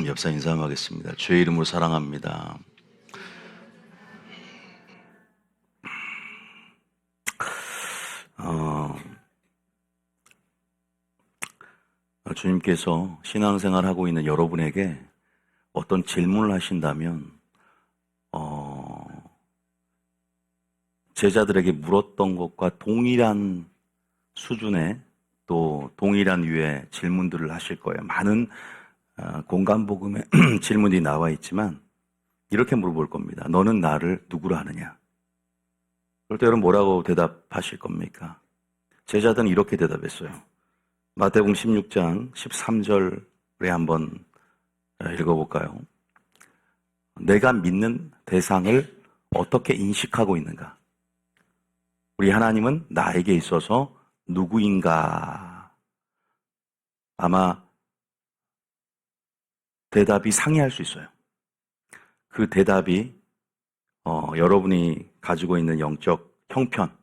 옆사 인사하겠습니다. 주의 이름으로 사랑합니다. 주님께서 신앙생활 하고 있는 여러분에게 어떤 질문을 하신다면 제자들에게 물었던 것과 동일한 수준의 또 동일한 유의 질문들을 하실 거예요. 많은 공간복음의 질문이 나와 있지만 이렇게 물어볼 겁니다. 너는 나를 누구라 하느냐? 그럴 때 여러분 뭐라고 대답하실 겁니까? 제자들은 이렇게 대답했어요. 마태복음 16장 13절에 한번 읽어볼까요? 내가 믿는 대상을 어떻게 인식하고 있는가? 우리 하나님은 나에게 있어서 누구인가? 아마 대답이 상이할 수 있어요. 그 대답이 여러분이 가지고 있는 영적 형편,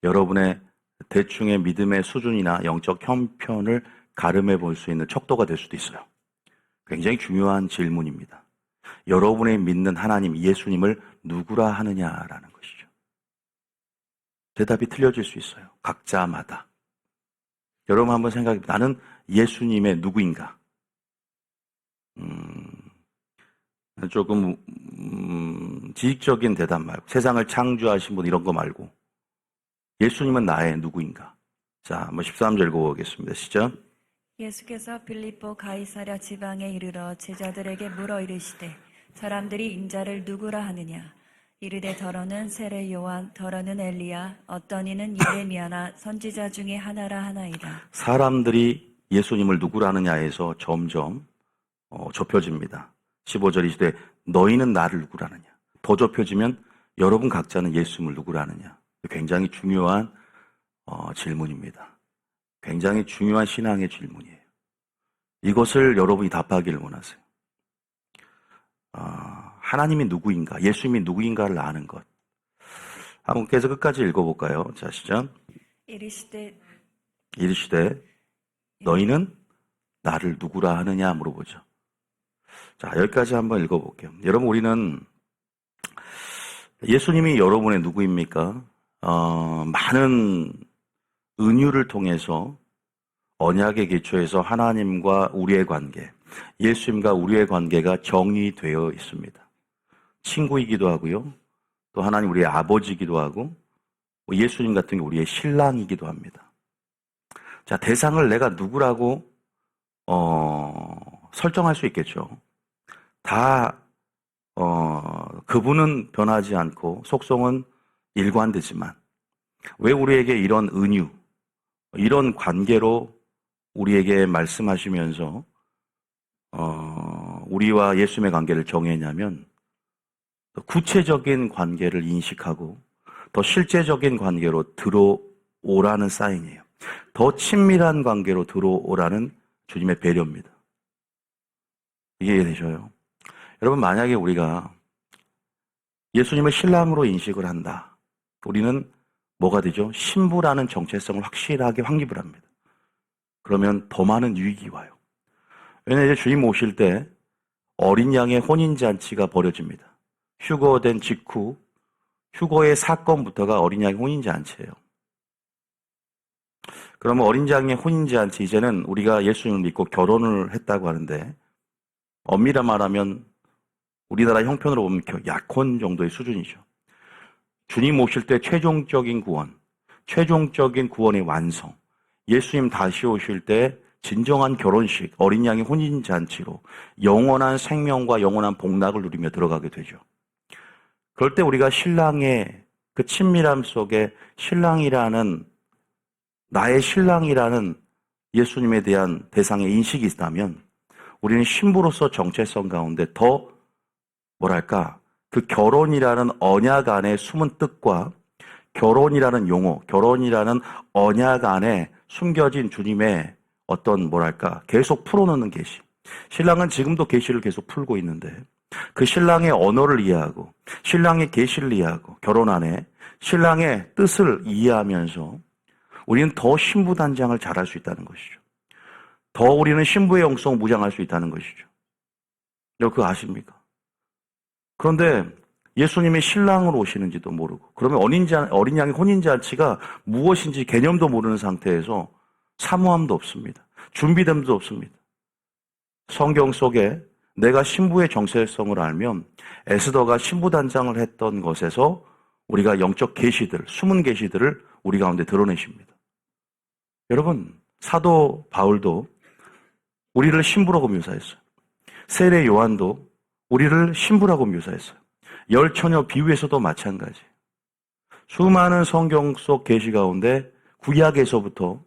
여러분의 대충의 믿음의 수준이나 영적 형편을 가름해 볼 수 있는 척도가 될 수도 있어요. 굉장히 중요한 질문입니다. 여러분의 믿는 하나님, 예수님을 누구라 하느냐라는 것이죠. 대답이 틀려질 수 있어요. 각자마다. 여러분 한번 생각해 보세요. 나는 예수님의 누구인가? 조금 지식적인 대답 말고, 세상을 창조하신 분 이런 거 말고, 예수님은 나의 누구인가? 자, 한번 13절 읽어보겠습니다. 시작. 예수께서 빌립보 가이사랴 지방에 이르러 제자들에게 물어 이르시되 사람들이 인자를 누구라 하느냐? 이르되 더러는 세례 요한, 더러는 엘리야, 어떤 이는 예레미야나 선지자 중에 하나라 하나이다. 사람들이 예수님을 누구라 하느냐에서 점점 좁혀집니다. 15절 이시되 너희는 나를 누구라 하느냐? 더 좁혀지면 여러분 각자는 예수님을 누구라 하느냐? 굉장히 중요한 질문입니다. 굉장히 중요한 신앙의 질문이에요. 이것을 여러분이 답하기를 원하세요. 하나님이 누구인가, 예수님이 누구인가를 아는 것. 한번 계속 끝까지 읽어볼까요? 자, 시작. 이르시되 너희는 나를 누구라 하느냐 물어보죠. 자, 여기까지 한번 읽어볼게요. 여러분, 우리는 예수님이 여러분의 누구입니까? 많은 은유를 통해서 언약의 기초에서 하나님과 우리의 관계, 예수님과 우리의 관계가 정의되어 있습니다. 친구이기도 하고요. 또 하나님 우리의 아버지이기도 하고, 예수님 같은 게 우리의 신랑이기도 합니다. 자, 대상을 내가 누구라고 설정할 수 있겠죠. 다 그분은 변하지 않고 속성은 일관되지만 왜 우리에게 이런 은유, 이런 관계로 우리에게 말씀하시면서 우리와 예수님의 관계를 정했냐면 구체적인 관계를 인식하고 더 실제적인 관계로 들어오라는 사인이에요. 더 친밀한 관계로 들어오라는 주님의 배려입니다. 이해되셔요? 여러분, 만약에 우리가 예수님을 신랑으로 인식을 한다. 우리는 뭐가 되죠? 신부라는 정체성을 확실하게 확립을 합니다. 그러면 더 많은 유익이 와요. 왜냐하면 이제 주님 오실 때 어린 양의 혼인잔치가 벌어집니다. 휴거된 직후 휴거의 사건부터가 어린 양의 혼인잔치예요. 그러면 어린 양의 혼인잔치, 이제는 우리가 예수님을 믿고 결혼을 했다고 하는데 엄밀히 말하면 우리나라 형편으로 보면 약혼 정도의 수준이죠. 주님 오실 때 최종적인 구원, 최종적인 구원의 완성, 예수님 다시 오실 때 진정한 결혼식, 어린 양의 혼인잔치로 영원한 생명과 영원한 복락을 누리며 들어가게 되죠. 그럴 때 우리가 신랑의 그 친밀함 속에 나의 신랑이라는 예수님에 대한 대상의 인식이 있다면 우리는 신부로서 정체성 가운데 더 그 결혼이라는 언약 안에 숨은 뜻과 결혼이라는 용어, 결혼이라는 언약 안에 숨겨진 주님의 어떤 계속 풀어놓는 계시. 신랑은 지금도 계시를 계속 풀고 있는데 그 신랑의 언어를 이해하고 신랑의 계시를 이해하고 결혼 안에 신랑의 뜻을 이해하면서 우리는 더 신부단장을 잘할 수 있다는 것이죠. 더 우리는 신부의 영성을 무장할 수 있다는 것이죠. 여러분 그거 아십니까? 그런데 예수님이 신랑으로 오시는지도 모르고, 그러면 어린 양의 혼인잔치가 무엇인지 개념도 모르는 상태에서 사모함도 없습니다. 준비됨도 없습니다. 성경 속에 내가 신부의 정체성을 알면 에스더가 신부단장을 했던 것에서 우리가 영적 계시들, 숨은 계시들을 우리 가운데 드러내십니다. 여러분, 사도 바울도 우리를 신부라고 묘사했어요. 세례 요한도 우리를 신부라고 묘사했어요. 열 처녀 비유에서도 마찬가지. 수많은 성경 속 계시 가운데 구약에서부터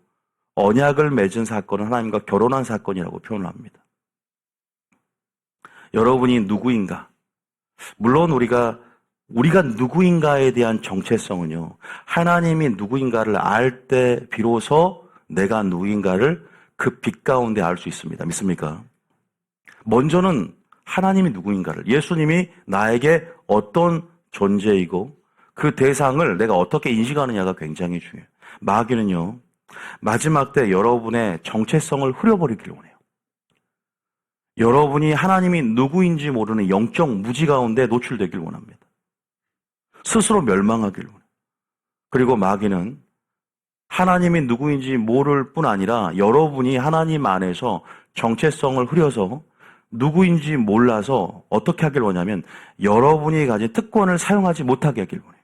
언약을 맺은 사건은 하나님과 결혼한 사건이라고 표현을 합니다. 여러분이 누구인가? 물론 우리가 누구인가에 대한 정체성은요, 하나님이 누구인가를 알 때 비로소 내가 누구인가를 그 빛 가운데 알 수 있습니다. 믿습니까? 먼저는 하나님이 누구인가를, 예수님이 나에게 어떤 존재이고 그 대상을 내가 어떻게 인식하느냐가 굉장히 중요해요. 마귀는요, 마지막 때 여러분의 정체성을 흐려버리기를 원해요. 여러분이 하나님이 누구인지 모르는 영적 무지 가운데 노출되길 원합니다. 스스로 멸망하기를 원해요. 그리고 마귀는 하나님이 누구인지 모를 뿐 아니라 여러분이 하나님 안에서 정체성을 흐려서 누구인지 몰라서 어떻게 하길 원하냐면 여러분이 가진 특권을 사용하지 못하게 하길 원해요.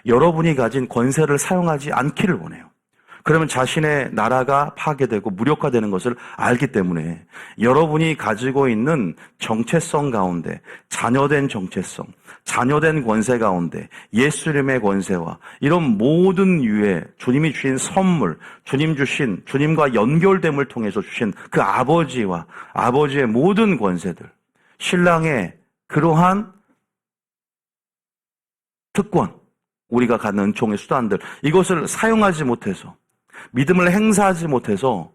여러분이 가진 권세를 사용하지 않기를 원해요. 그러면 자신의 나라가 파괴되고 무력화되는 것을 알기 때문에 여러분이 가지고 있는 정체성 가운데, 자녀된 정체성, 자녀된 권세 가운데 예수님의 권세와 이런 모든 유의 주님이 주신 선물, 주님과 연결됨을 통해서 주신 그 아버지와 아버지의 모든 권세들, 신랑의 그러한 특권, 우리가 갖는 은총의 수단들, 이것을 사용하지 못해서, 믿음을 행사하지 못해서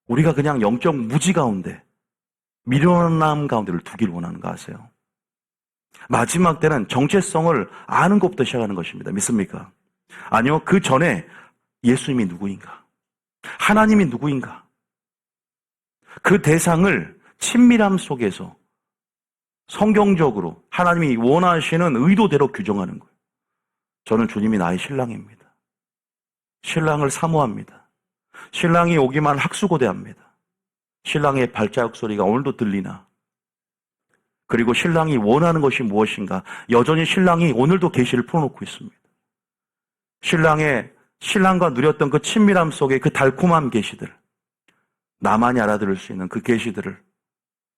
우리가 그냥 영적 무지 가운데, 미련함 가운데를 두기를 원하는 거 아세요? 마지막 때는 정체성을 아는 것부터 시작하는 것입니다. 믿습니까? 아니요, 그 전에 예수님이 누구인가? 하나님이 누구인가? 그 대상을 친밀함 속에서 성경적으로 하나님이 원하시는 의도대로 규정하는 거예요. 저는 주님이 나의 신랑입니다. 신랑을 사모합니다. 신랑이 오기만 학수고대합니다. 신랑의 발자국 소리가 오늘도 들리나? 그리고 신랑이 원하는 것이 무엇인가? 여전히 신랑이 오늘도 계시를 풀어놓고 있습니다. 신랑과 누렸던 그 친밀함 속에 그 달콤한 계시들, 나만이 알아들을 수 있는 그 계시들을,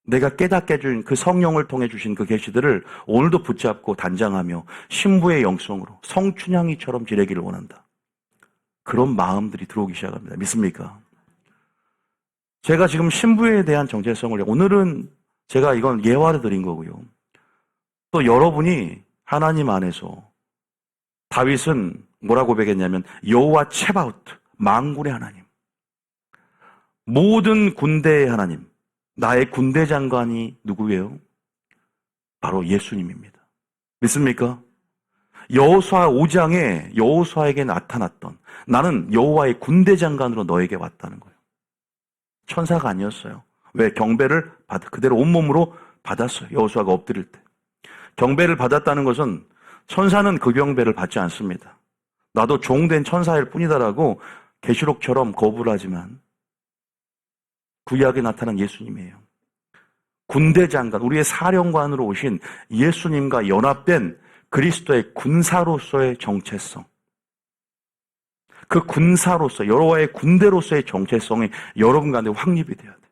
내가 깨닫게 해준 그 성령을 통해 주신 그 계시들을 오늘도 붙잡고 단장하며 신부의 영성으로 성춘향이처럼 지내기를 원한다. 그런 마음들이 들어오기 시작합니다. 믿습니까? 제가 지금 신부에 대한 정체성을, 오늘은 제가 이건 예화를 드린 거고요. 또 여러분이 하나님 안에서, 다윗은 뭐라고 고백했냐면 여호와 체바우트, 만군의 하나님, 모든 군대의 하나님, 나의 군대 장관이 누구예요? 바로 예수님입니다. 믿습니까? 여호수아 5장에 여호수아에게 나타났던, 나는 여호와의 군대 장관으로 너에게 왔다는 거예요. 천사가 아니었어요. 왜? 경배를 그대로 온몸으로 받았어요. 여호수아가 엎드릴 때. 경배를 받았다는 것은 천사는 그 경배를 받지 않습니다. 나도 종된 천사일 뿐이다라고 계시록처럼 거부를 하지만 구약에 나타난 예수님이에요. 군대 장관, 우리의 사령관으로 오신 예수님과 연합된 그리스도의 군사로서의 정체성, 그 군사로서, 여호와의 군대로서의 정체성이 여러분 가운데 확립이 돼야 돼요.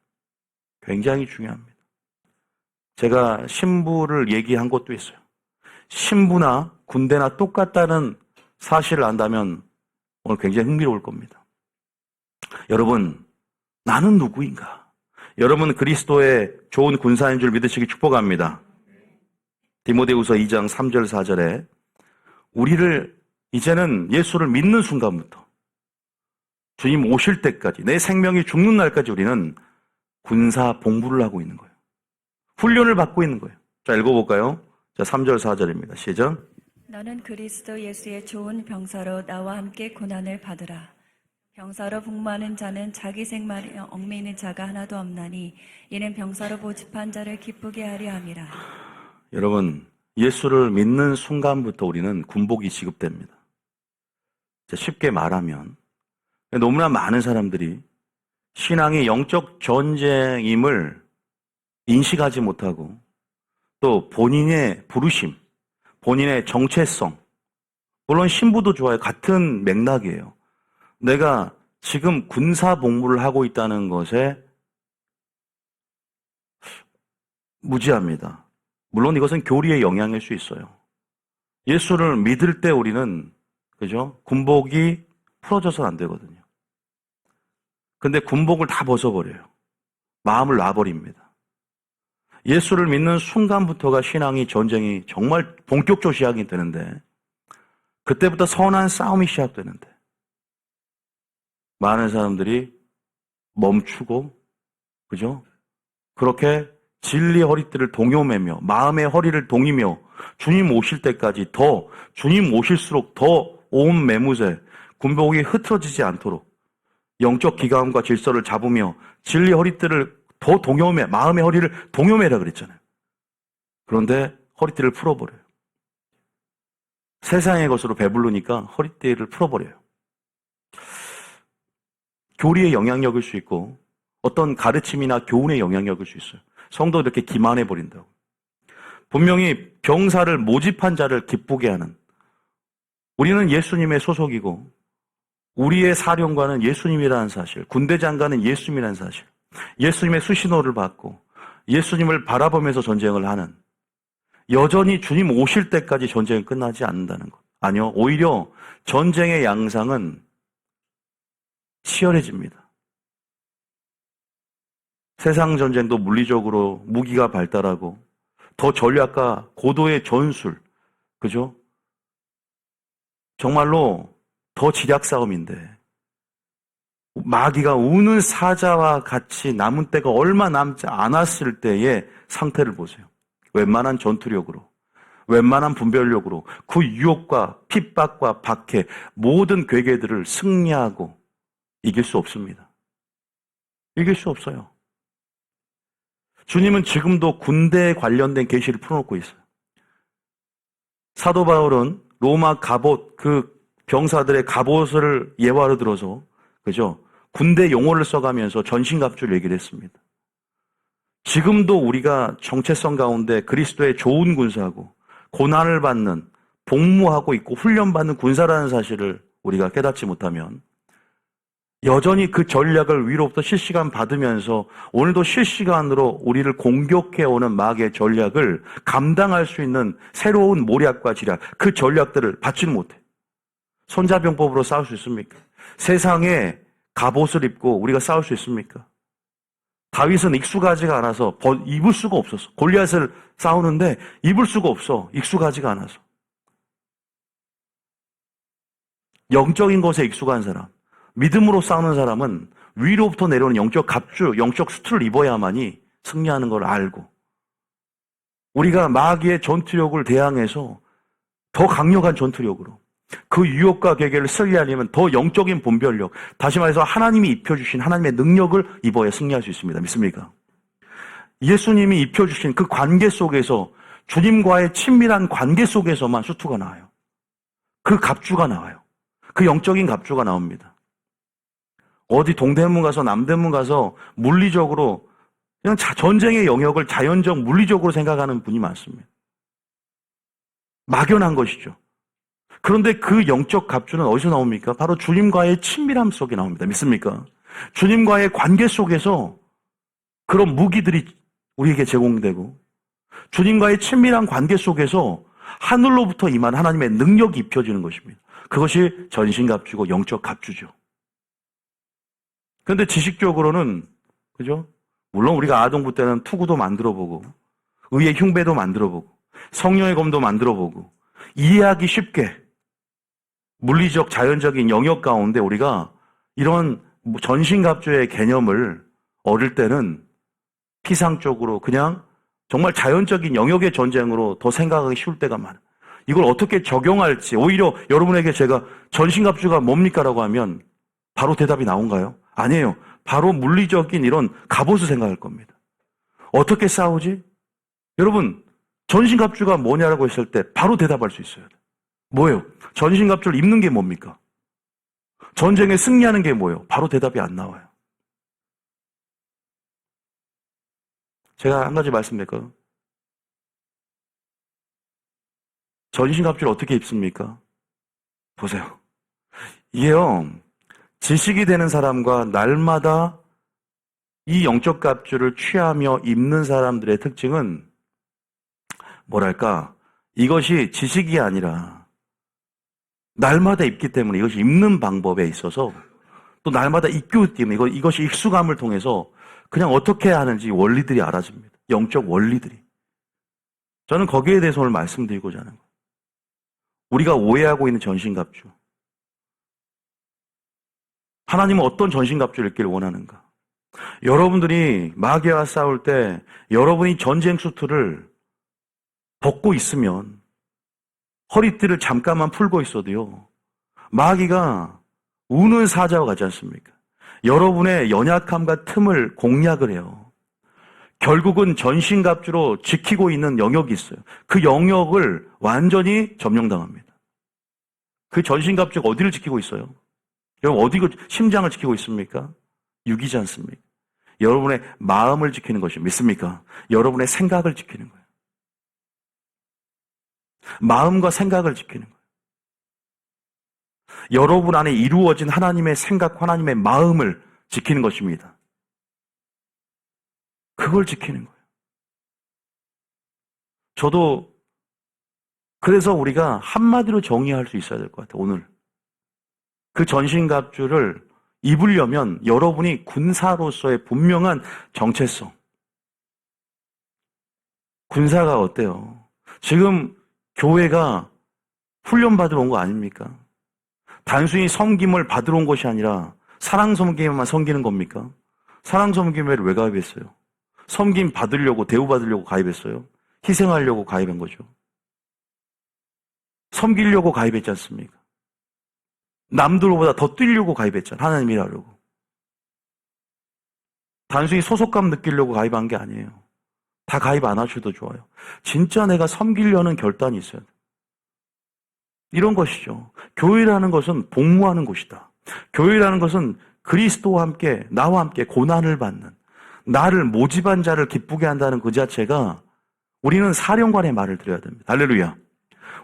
굉장히 중요합니다. 제가 신부를 얘기한 것도 있어요. 신부나 군대나 똑같다는 사실을 안다면 오늘 굉장히 흥미로울 겁니다. 여러분, 나는 누구인가? 여러분 그리스도의 좋은 군사인 줄 믿으시기 축복합니다. 디모데후서 2장 3절 4절에 우리를 이제는 예수를 믿는 순간부터 주님 오실 때까지, 내 생명이 죽는 날까지 우리는 군사 복무를 하고 있는 거예요. 훈련을 받고 있는 거예요. 자, 읽어볼까요? 자, 3절 4절입니다. 시작. 너는 그리스도 예수의 좋은 병사로 나와 함께 고난을 받으라. 병사로 복무하는 자는 자기 생말에 얽매이는 자가 하나도 없나니 이는 병사로 모집한 자를 기쁘게 하려 함이라. 여러분, 예수를 믿는 순간부터 우리는 군복이 지급됩니다. 쉽게 말하면 너무나 많은 사람들이 신앙이 영적 전쟁임을 인식하지 못하고 또 본인의 부르심, 본인의 정체성, 물론 신부도 좋아요. 같은 맥락이에요. 내가 지금 군사 복무를 하고 있다는 것에 무지합니다. 물론 이것은 교리의 영향일 수 있어요. 예수를 믿을 때 우리는 그죠? 군복이 풀어져서는 안 되거든요. 근데 군복을 다 벗어버려요. 마음을 놔버립니다. 예수를 믿는 순간부터가 신앙이 전쟁이 정말 본격적으로 시작이 되는데 그때부터 선한 싸움이 시작되는데 많은 사람들이 멈추고 그죠? 그렇게 진리의 허리띠를 동요매며 마음의 허리를 동이며 주님 오실 때까지 더 주님 오실수록 더 온 매무새 군복이 흐트러지지 않도록 영적 기감과 질서를 잡으며 진리 허리띠를 더 동요매 마음의 허리를 동요매라 그랬잖아요. 그런데 허리띠를 풀어버려요. 세상의 것으로 배부르니까 허리띠를 풀어버려요. 교리의 영향력일 수 있고 어떤 가르침이나 교훈의 영향력일 수 있어요. 성도 이렇게 기만해버린다고. 분명히 병사를 모집한 자를 기쁘게 하는 우리는 예수님의 소속이고 우리의 사령관은 예수님이라는 사실, 군대 장관은 예수님이라는 사실, 예수님의 수신호를 받고 예수님을 바라보면서 전쟁을 하는 여전히 주님 오실 때까지 전쟁이 끝나지 않는다는 것. 아니요. 오히려 전쟁의 양상은 치열해집니다. 세상 전쟁도 물리적으로 무기가 발달하고 더 전략과 고도의 전술, 그죠? 정말로 더 지략 싸움인데 마귀가 우는 사자와 같이 남은 때가 얼마 남지 않았을 때의 상태를 보세요. 웬만한 전투력으로, 웬만한 분별력으로 그 유혹과 핍박과 박해 모든 괴계들을 승리하고 이길 수 없습니다. 이길 수 없어요. 주님은 지금도 군대에 관련된 계시를 풀어놓고 있어요. 사도 바울은 로마 갑옷, 그 병사들의 갑옷을 예화로 들어서, 그죠? 군대 용어를 써가면서 전신갑주를 얘기를 했습니다. 지금도 우리가 정체성 가운데 그리스도의 좋은 군사고, 고난을 받는, 복무하고 있고 훈련받는 군사라는 사실을 우리가 깨닫지 못하면, 여전히 그 전략을 위로부터 실시간 받으면서 오늘도 실시간으로 우리를 공격해오는 마귀의 전략을 감당할 수 있는 새로운 모략과 지략, 그 전략들을 받지는 못해. 손자병법으로 싸울 수 있습니까? 세상에 갑옷을 입고 우리가 싸울 수 있습니까? 다윗은 익숙하지가 않아서 입을 수가 없었어. 골리앗을 싸우는데 입을 수가 없어. 익숙하지가 않아서. 영적인 것에 익숙한 사람, 믿음으로 싸우는 사람은 위로부터 내려오는 영적 갑주, 영적 수트를 입어야만이 승리하는 걸 알고 우리가 마귀의 전투력을 대항해서 더 강력한 전투력으로 그 유혹과 계계를 승리하려면 더 영적인 분별력, 다시 말해서 하나님이 입혀주신 하나님의 능력을 입어야 승리할 수 있습니다. 믿습니까? 예수님이 입혀주신 그 관계 속에서 주님과의 친밀한 관계 속에서만 수트가 나와요. 그 갑주가 나와요. 그 영적인 갑주가 나옵니다. 어디 동대문 가서 남대문 가서 물리적으로 그냥 전쟁의 영역을 자연적 물리적으로 생각하는 분이 많습니다. 막연한 것이죠. 그런데 그 영적 갑주는 어디서 나옵니까? 바로 주님과의 친밀함 속에 나옵니다. 믿습니까? 주님과의 관계 속에서 그런 무기들이 우리에게 제공되고 주님과의 친밀한 관계 속에서 하늘로부터 임한 하나님의 능력이 입혀지는 것입니다. 그것이 전신갑주고 영적 갑주죠. 그런데 지식적으로는 그죠? 물론 우리가 아동부 때는 투구도 만들어보고 의의 흉배도 만들어보고 성령의 검도 만들어보고 이해하기 쉽게 물리적 자연적인 영역 가운데 우리가 이런 전신갑주의 개념을 어릴 때는 피상적으로 그냥 정말 자연적인 영역의 전쟁으로 더 생각하기 쉬울 때가 많아요. 이걸 어떻게 적용할지 오히려 여러분에게 제가 전신갑주가 뭡니까? 라고 하면 바로 대답이 나온가요? 아니에요. 바로 물리적인 이런 갑옷을 생각할 겁니다. 어떻게 싸우지? 여러분, 전신갑주가 뭐냐라고 했을 때 바로 대답할 수 있어요. 뭐예요? 전신갑주를 입는 게 뭡니까? 전쟁에 승리하는 게 뭐예요? 바로 대답이 안 나와요. 제가 한 가지 말씀드릴까요? 전신갑주를 어떻게 입습니까? 보세요. 이게요, 지식이 되는 사람과 날마다 이 영적 갑주를 취하며 입는 사람들의 특징은 뭐랄까, 이것이 지식이 아니라 날마다 입기 때문에 이것이 입는 방법에 있어서 또 날마다 입기 때문에 이것이 익숙함을 통해서 그냥 어떻게 하는지 원리들이 알아집니다. 영적 원리들이. 저는 거기에 대해서 오늘 말씀드리고자 하는 거예요. 우리가 오해하고 있는 전신갑주. 하나님은 어떤 전신갑주를 입기를 원하는가? 여러분들이 마귀와 싸울 때 여러분이 전쟁 수트를 벗고 있으면 허리띠를 잠깐만 풀고 있어도요. 마귀가 우는 사자와 같지 않습니까? 여러분의 연약함과 틈을 공략을 해요. 결국은 전신갑주로 지키고 있는 영역이 있어요. 그 영역을 완전히 점령당합니다. 그 전신갑주가 어디를 지키고 있어요? 여러분 어디 심장을 지키고 있습니까? 육이지 않습니까? 여러분의 마음을 지키는 것이 믿습니까? 여러분의 생각을 지키는 거예요. 마음과 생각을 지키는 거예요. 여러분 안에 이루어진 하나님의 생각, 하나님의 마음을 지키는 것입니다. 그걸 지키는 거예요. 저도 그래서 우리가 한마디로 정의할 수 있어야 될 것 같아요. 오늘 그 전신갑주를 입으려면 여러분이 군사로서의 분명한 정체성. 군사가 어때요? 지금 교회가 훈련 받으러 온 거 아닙니까? 단순히 섬김을 받으러 온 것이 아니라 사랑 섬김만 섬기는 겁니까? 사랑 섬김회를 왜 가입했어요? 섬김 받으려고, 대우 받으려고 가입했어요? 희생하려고 가입한 거죠. 섬기려고 가입했지 않습니까? 남들보다 더 뛰려고 가입했잖아요. 하나님 일하려고. 단순히 소속감 느끼려고 가입한 게 아니에요. 다 가입 안 하셔도 좋아요. 진짜 내가 섬기려는 결단이 있어야 돼요. 이런 것이죠. 교회라는 것은 복무하는 곳이다. 교회라는 것은 그리스도와 함께, 나와 함께 고난을 받는, 나를 모집한 자를 기쁘게 한다는 그 자체가 우리는 사령관의 말을 들어야 됩니다. 할렐루야.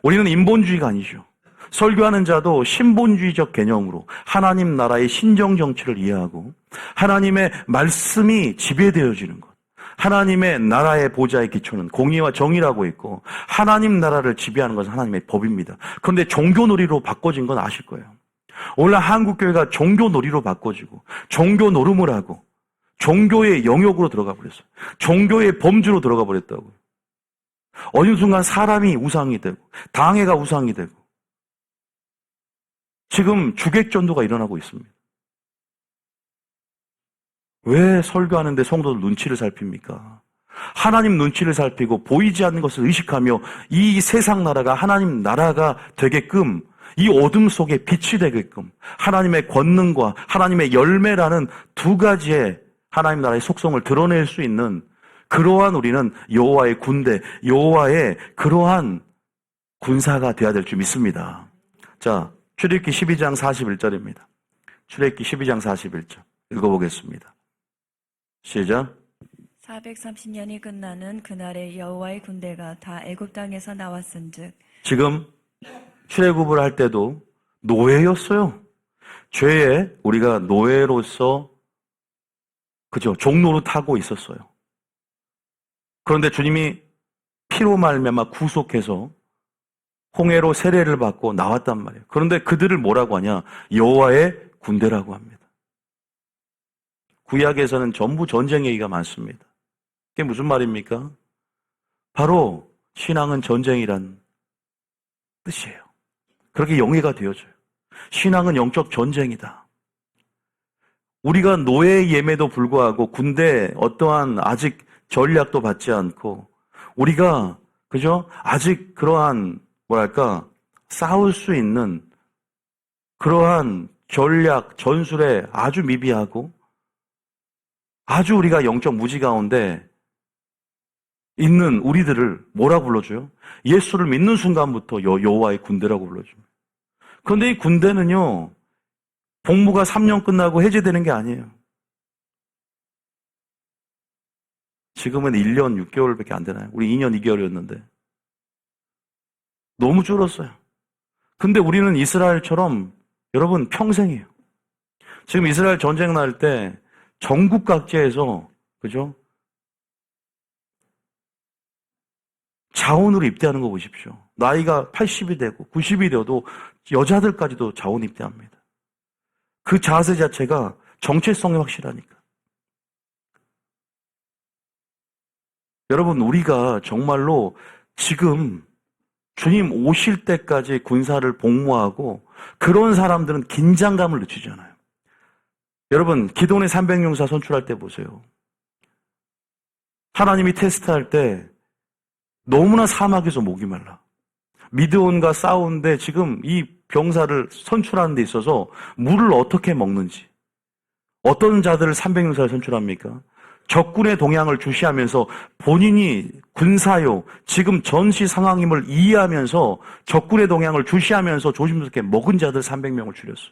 우리는 인본주의가 아니죠. 설교하는 자도 신본주의적 개념으로 하나님 나라의 신정 정치를 이해하고 하나님의 말씀이 지배되어지는 것. 하나님의 나라의 보좌의 기초는 공의와 정의라고 있고 하나님 나라를 지배하는 것은 하나님의 법입니다. 그런데 종교놀이로 바꿔진 건 아실 거예요. 오늘 한국교회가 종교놀이로 바꿔지고 종교 노름을 하고 종교의 영역으로 들어가 버렸어요. 종교의 범주로 들어가 버렸다고요. 어느 순간 사람이 우상이 되고 당회가 우상이 되고 지금 주객전도가 일어나고 있습니다. 왜 설교하는데 성도들 눈치를 살핍니까? 하나님 눈치를 살피고 보이지 않는 것을 의식하며 이 세상 나라가 하나님 나라가 되게끔 이 어둠 속에 빛이 되게끔 하나님의 권능과 하나님의 열매라는 두 가지의 하나님 나라의 속성을 드러낼 수 있는 그러한 우리는 여호와의 군대, 여호와의 그러한 군사가 되어야 될 줄 믿습니다. 자, 출애굽기 12장 41절입니다. 출애굽기 12장 41절 읽어보겠습니다. 시작. 430년이 끝나는 그날에 여호와의 군대가 다 애굽 땅에서 나왔은즉. 지금 출애굽을 할 때도 노예였어요. 죄에 우리가 노예로서 그죠? 종로로 타고 있었어요. 그런데 주님이 피로 말미암아 구속해서 홍해로 세례를 받고 나왔단 말이에요. 그런데 그들을 뭐라고 하냐? 여호와의 군대라고 합니다. 구약에서는 전부 전쟁 얘기가 많습니다. 그게 무슨 말입니까? 바로 신앙은 전쟁이란 뜻이에요. 그렇게 영예가 되어져요. 신앙은 영적 전쟁이다. 우리가 노예의 예매도 불구하고 군대 어떠한 아직 전략도 받지 않고 우리가 그죠? 아직 그러한 뭐랄까 싸울 수 있는 그러한 전략, 전술에 아주 미비하고 아주 우리가 영적 무지 가운데 있는 우리들을 뭐라 불러줘요? 예수를 믿는 순간부터 여호와의 군대라고 불러줍니다. 그런데 이 군대는요, 복무가 3년 끝나고 해제되는 게 아니에요. 지금은 1년 6개월밖에 안 되나요? 우리 2년 2개월이었는데. 너무 줄었어요. 근데 우리는 이스라엘처럼 여러분 평생이에요. 지금 이스라엘 전쟁 날 때 전국 각지에서 그죠? 자원으로 입대하는 거 보십시오. 나이가 80이 되고 90이 되어도 여자들까지도 자원 입대합니다. 그 자세 자체가 정체성이 확실하니까. 여러분, 우리가 정말로 지금 주님 오실 때까지 군사를 복무하고 그런 사람들은 긴장감을 늦추잖아요. 여러분, 기도원의 300용사 선출할 때 보세요. 하나님이 테스트할 때 너무나 사막에서 목이 말라. 미드온과 싸우는데 지금 이 병사를 선출하는 데 있어서 물을 어떻게 먹는지, 어떤 자들을 300용사를 선출합니까? 적군의 동향을 주시하면서 본인이 군사요, 지금 전시 상황임을 이해하면서 적군의 동향을 주시하면서 조심스럽게 먹은 자들 300명을 줄였어요.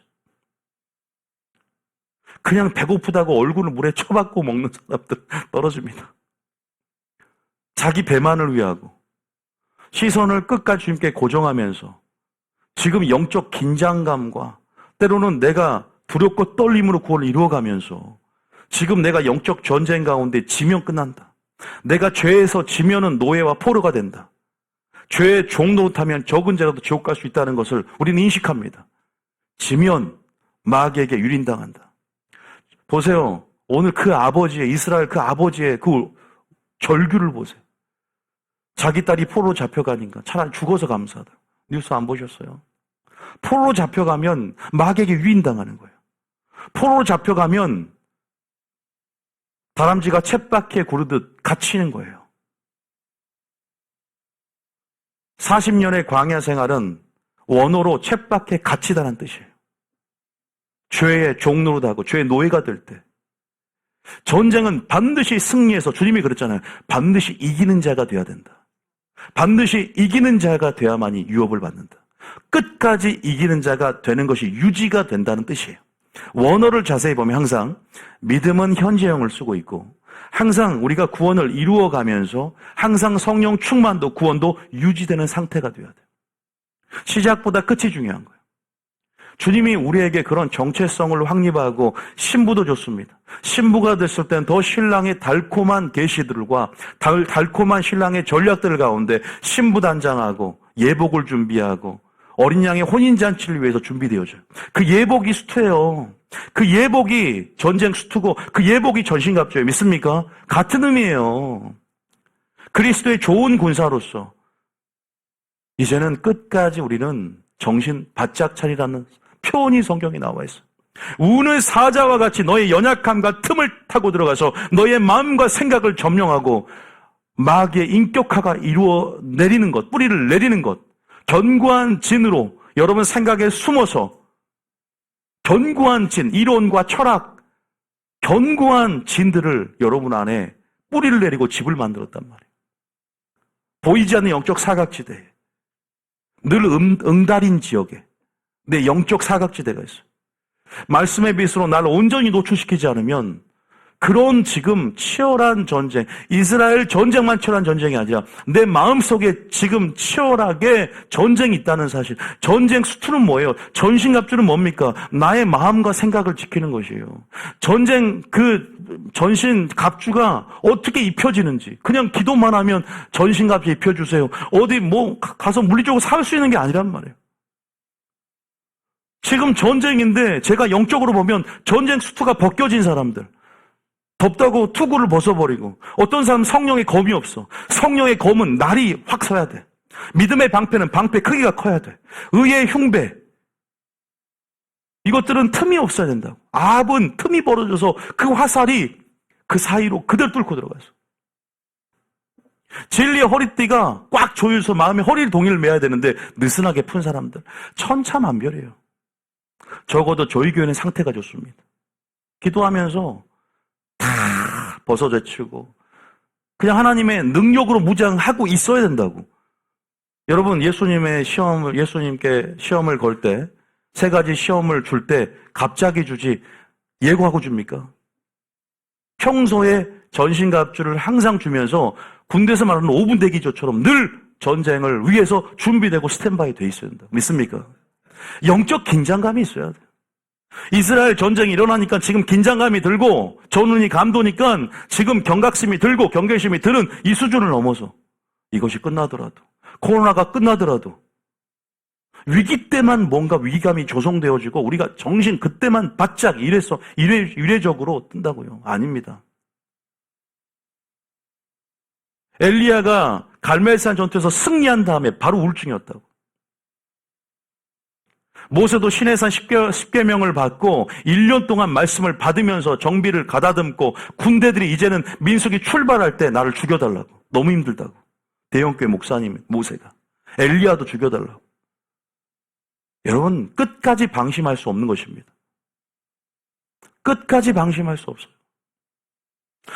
그냥 배고프다고 얼굴을 물에 쳐박고 먹는 사람들 떨어집니다. 자기 배만을 위하고 시선을 끝까지 주님께 고정하면서 지금 영적 긴장감과 때로는 내가 두렵고 떨림으로 구원을 이루어가면서 지금 내가 영적 전쟁 가운데 지면 끝난다. 내가 죄에서 지면은 노예와 포로가 된다. 죄의 종 노릇하면 적은 죄라도 지옥 갈 수 있다는 것을 우리는 인식합니다. 지면 마귀에게 유린당한다. 보세요. 오늘 그 아버지의, 이스라엘 그 아버지의 그 절규를 보세요. 자기 딸이 포로로 잡혀가니까 차라리 죽어서 감사하다. 뉴스 안 보셨어요? 포로로 잡혀가면 마귀에게 유린당하는 거예요. 포로로 잡혀가면 다람쥐가 쳇바퀴에 구르듯 갇히는 거예요. 40년의 광야 생활은 원어로 쳇바퀴에 갇히다는 뜻이에요. 죄의 종노릇하고 죄의 노예가 될 때. 전쟁은 반드시 승리해서 주님이 그랬잖아요. 반드시 이기는 자가 돼야 된다. 반드시 이기는 자가 돼야만이 유업을 받는다. 끝까지 이기는 자가 되는 것이 유지가 된다는 뜻이에요. 원어를 자세히 보면 항상 믿음은 현재형을 쓰고 있고 항상 우리가 구원을 이루어가면서 항상 성령 충만도 구원도 유지되는 상태가 돼야 돼요. 시작보다 끝이 중요한 거예요. 주님이 우리에게 그런 정체성을 확립하고 신부도 줬습니다. 신부가 됐을 땐 더 신랑의 달콤한 계시들과 달콤한 신랑의 전략들 가운데 신부 단장하고 예복을 준비하고 어린 양의 혼인잔치를 위해서 준비되어져요. 그 예복이 수트예요. 그 예복이 전쟁 수트고 그 예복이 전신갑주예요. 믿습니까? 같은 의미예요. 그리스도의 좋은 군사로서 이제는 끝까지 우리는 정신 바짝 차리라는 표현이 성경에 나와 있어요. 우는 사자와 같이 너의 연약함과 틈을 타고 들어가서 너의 마음과 생각을 점령하고 마귀의 인격화가 이루어 내리는 것, 뿌리를 내리는 것, 견고한 진으로 여러분 생각에 숨어서 견고한 진, 이론과 철학, 견고한 진들을 여러분 안에 뿌리를 내리고 집을 만들었단 말이에요. 보이지 않는 영적 사각지대에 늘 응달인 지역에 내 영적 사각지대가 있어요. 말씀의 빛으로 나를 온전히 노출시키지 않으면 그런 지금 치열한 전쟁, 이스라엘 전쟁만 치열한 전쟁이 아니라 내 마음속에 지금 치열하게 전쟁이 있다는 사실. 전쟁 수트는 뭐예요? 전신갑주는 뭡니까? 나의 마음과 생각을 지키는 것이에요. 전쟁 전신갑주가 어떻게 입혀지는지 그냥 기도만 하면 전신갑주 입혀주세요. 어디 가서 물리적으로 살 수 있는 게 아니란 말이에요. 지금 전쟁인데 제가 영적으로 보면 전쟁 수트가 벗겨진 사람들, 덥다고 투구를 벗어버리고, 어떤 사람은 성령의 검이 없어. 성령의 검은 날이 확 서야 돼. 믿음의 방패는 방패 크기가 커야 돼. 의의 흉배, 이것들은 틈이 없어야 된다고. 아합은 틈이 벌어져서 그 화살이 그 사이로 그대로 뚫고 들어가서 진리의 허리띠가 꽉 조여서 마음의 허리를 동이를 매야 되는데 느슨하게 푼 사람들 천차만별이에요. 적어도 저희 교회는 상태가 좋습니다. 기도하면서 다 벗어제치고 그냥 하나님의 능력으로 무장하고 있어야 된다고. 여러분, 예수님께 시험을 걸 때, 세 가지 시험을 줄 때 갑자기 주지 예고하고 줍니까? 평소에 전신갑주를 항상 주면서 군대에서 말하는 5분 대기조처럼 늘 전쟁을 위해서 준비되고 스탠바이 돼 있어야 된다. 믿습니까? 영적 긴장감이 있어야 돼요. 이스라엘 전쟁이 일어나니까 지금 긴장감이 들고 전운이 감도니까 지금 경각심이 들고 경계심이 드는 이 수준을 넘어서 이것이 끝나더라도, 코로나가 끝나더라도 위기 때만 뭔가 위기감이 조성되어지고 우리가 정신 그때만 바짝 이례적으로 뜬다고요. 아닙니다. 엘리야가 갈멜산 전투에서 승리한 다음에 바로 우울증이었다고. 모세도 시내산 10계명을 받고 1년 동안 말씀을 받으면서 정비를 가다듬고 군대들이 이제는 민수기 출발할 때 나를 죽여달라고. 너무 힘들다고. 대형교회 목사님 모세가. 엘리야도 죽여달라고. 여러분, 끝까지 방심할 수 없는 것입니다. 끝까지 방심할 수 없어요.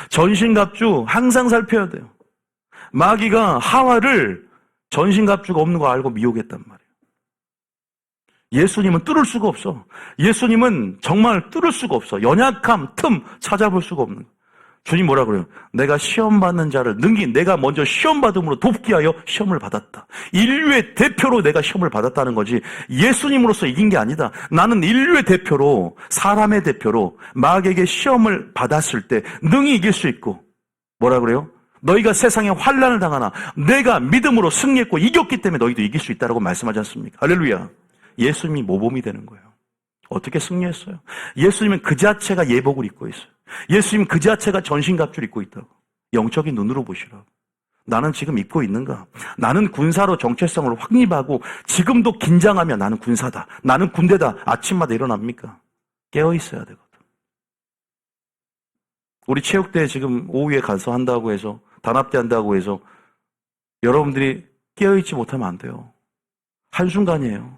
전신갑주 항상 살펴야 돼요. 마귀가 하와를 전신갑주가 없는 거 알고 미혹했단 말이에요. 예수님은 뚫을 수가 없어. 예수님은 정말 뚫을 수가 없어. 연약함, 틈 찾아볼 수가 없는 거예요. 주님 뭐라 그래요? 내가 시험받는 자를 내가 먼저 시험받음으로 돕기 하여 시험을 받았다. 인류의 대표로 내가 시험을 받았다는 거지 예수님으로서 이긴 게 아니다. 나는 인류의 대표로, 사람의 대표로 마귀에게 시험을 받았을 때 능히 이길 수 있고, 뭐라 그래요? 너희가 세상에 환난을 당하나 내가 믿음으로 승리했고 이겼기 때문에 너희도 이길 수 있다라고 말씀하지 않습니까? 할렐루야. 예수님이 모범이 되는 거예요. 어떻게 승리했어요? 예수님은 그 자체가 예복을 입고 있어요. 예수님은 그 자체가 전신갑주를 입고 있다고. 영적인 눈으로 보시라고. 나는 지금 입고 있는가? 나는 군사로 정체성을 확립하고 지금도 긴장하면 나는 군사다. 나는 군대다. 아침마다 일어납니까? 깨어 있어야 되거든. 우리 체육대회 지금 오후에 가서 한다고 해서, 단합대 한다고 해서 여러분들이 깨어있지 못하면 안 돼요. 한순간이에요.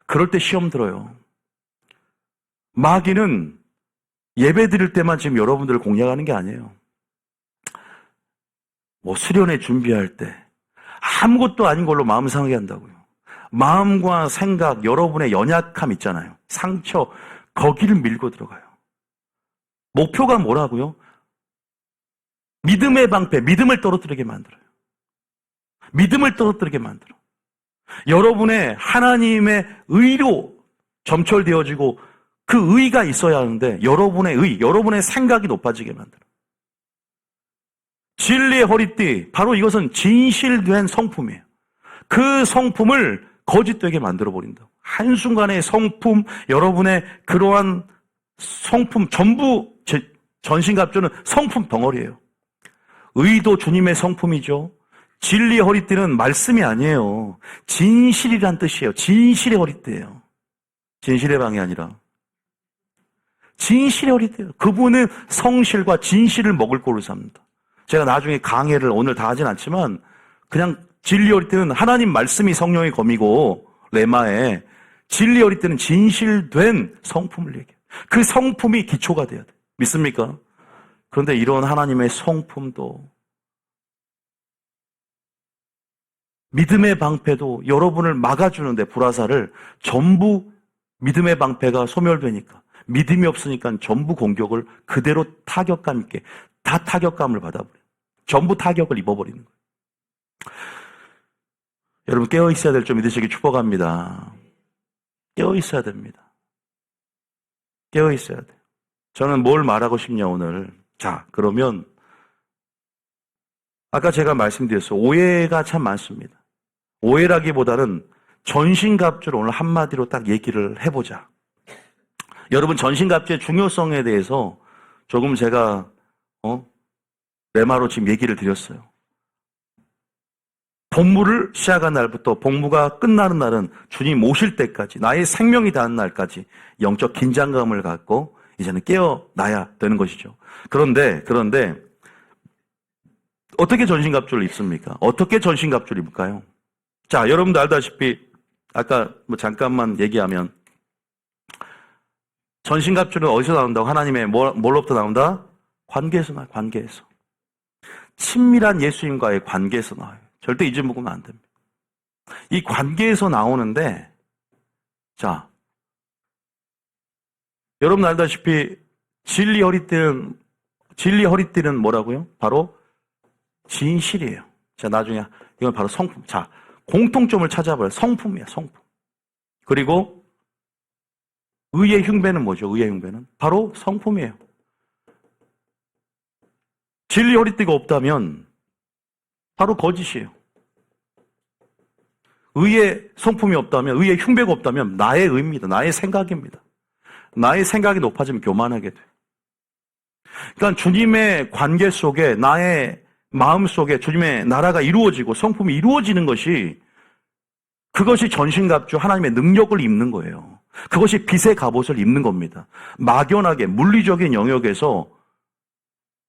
그럴 때 시험 들어요. 마귀는 예배 드릴 때만 지금 여러분들을 공략하는 게 아니에요. 수련회 준비할 때 아무것도 아닌 걸로 마음 상하게 한다고요. 마음과 생각, 여러분의 연약함 있잖아요. 상처, 거기를 밀고 들어가요. 목표가 뭐라고요? 믿음의 방패, 믿음을 떨어뜨리게 만들어요. 믿음을 떨어뜨리게 만들어. 여러분의 하나님의 의로 점철되어지고 그 의가 있어야 하는데 여러분의 생각이 높아지게 만들어. 진리의 허리띠, 바로 이것은 진실된 성품이에요. 그 성품을 거짓되게 만들어버린다. 한순간의 성품, 여러분의 그러한 성품 전부 전신갑주는 성품 덩어리예요. 의도 주님의 성품이죠. 진리의 허리띠는 말씀이 아니에요. 진실이란 뜻이에요. 진실의 허리띠예요. 진실의 방이 아니라 진실의 허리띠예요. 그분은 성실과 진실을 먹을 꼴을 삽니다. 제가 나중에 강해를 오늘 다 하진 않지만 그냥 진리의 허리띠는 하나님 말씀이 성령의 검이고 레마에, 진리의 허리띠는 진실된 성품을 얘기해요. 그 성품이 기초가 돼야 돼요. 믿습니까? 그런데 이런 하나님의 성품도, 믿음의 방패도 여러분을 막아주는데 불화살을 전부 믿음의 방패가 소멸되니까, 믿음이 없으니까 전부 공격을 그대로 타격감 있게 다 타격감을 받아버려요. 전부 타격을 입어버리는 거예요. 여러분 깨어 있어야 될 줄 믿으시기 축복합니다. 깨어 있어야 됩니다. 깨어 있어야 돼요. 저는 뭘 말하고 싶냐 오늘. 자, 그러면 아까 제가 말씀드렸어요. 오해가 참 많습니다. 오해라기보다는 전신갑주를 오늘 한마디로 딱 얘기를 해보자. 여러분 전신갑주의 중요성에 대해서 조금 제가 레마로 지금 얘기를 드렸어요. 복무를 시작한 날부터 복무가 끝나는 날은 주님 오실 때까지, 나의 생명이 닿는 날까지 영적 긴장감을 갖고 이제는 깨어나야 되는 것이죠. 그런데 어떻게 전신갑주를 입습니까? 어떻게 전신갑주를 입을까요? 자, 여러분도 알다시피 아까 잠깐만 얘기하면 전신갑주는 어디서 나온다고? 하나님의 뭘로부터 나온다? 관계에서 나와요. 관계에서. 친밀한 예수님과의 관계에서 나와요. 절대 잊어먹으면 안 됩니다. 이 관계에서 나오는데, 자, 여러분 알다시피 진리 허리띠는 뭐라고요? 바로 진실이에요. 자, 나중에 이건 바로 성품. 자, 공통점을 찾아봐요. 성품이에요. 성품. 그리고 의의 흉배는 뭐죠? 의의 흉배는 바로 성품이에요. 진리 허리띠가 없다면 바로 거짓이에요. 의의 성품이 없다면, 의의 흉배가 없다면 나의 의입니다. 나의 생각입니다. 나의 생각이 높아지면 교만하게 돼요. 그러니까 주님의 관계 속에, 나의 마음 속에 주님의 나라가 이루어지고 성품이 이루어지는 것이, 그것이 전신갑주 하나님의 능력을 입는 거예요. 그것이 빛의 갑옷을 입는 겁니다. 막연하게 물리적인 영역에서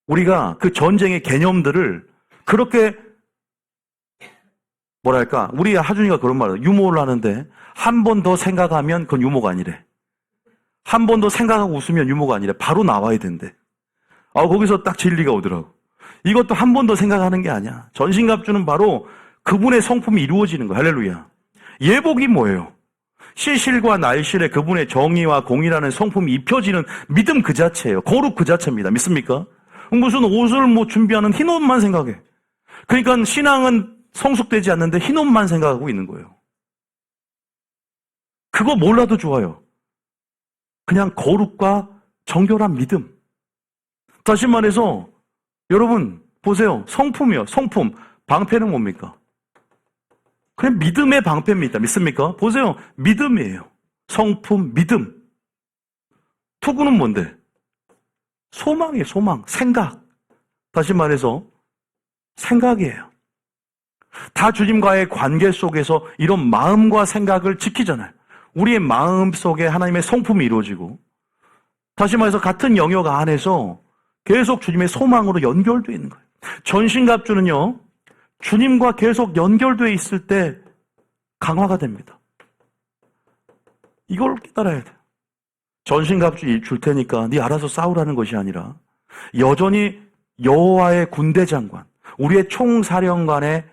우리가 그 전쟁의 개념들을 그렇게 뭐랄까, 우리 하준이가 그런 말을, 유머를 하는데 한 번 더 생각하면 그건 유머가 아니래. 한 번 더 생각하고 웃으면 유머가 아니래. 바로 나와야 된대. 거기서 딱 진리가 오더라고. 이것도 한 번 더 생각하는 게 아니야. 전신갑주는 바로 그분의 성품이 이루어지는 거야. 할렐루야. 예복이 뭐예요? 시실과 날실에 그분의 정의와 공의라는 성품이 입혀지는 믿음 그 자체예요. 거룩 그 자체입니다. 믿습니까? 무슨 옷을 준비하는 흰 옷만 생각해. 그러니까 신앙은 성숙되지 않는데 흰 옷만 생각하고 있는 거예요. 그거 몰라도 좋아요. 그냥 거룩과 정결한 믿음. 다시 말해서 여러분 보세요. 성품이요. 성품. 방패는 뭡니까? 그냥 믿음의 방패입니다. 믿습니까? 보세요. 믿음이에요. 성품, 믿음. 투구는 뭔데? 소망이에요. 소망. 생각. 다시 말해서 생각이에요. 다 주님과의 관계 속에서 이런 마음과 생각을 지키잖아요. 우리의 마음 속에 하나님의 성품이 이루어지고, 다시 말해서 같은 영역 안에서 계속 주님의 소망으로 연결되어 있는 거예요. 전신갑주는요, 주님과 계속 연결되어 있을 때 강화가 됩니다. 이걸 깨달아야 돼요. 전신갑주 줄 테니까 네 알아서 싸우라는 것이 아니라 여전히 여호와의 군대 장관, 우리의 총사령관의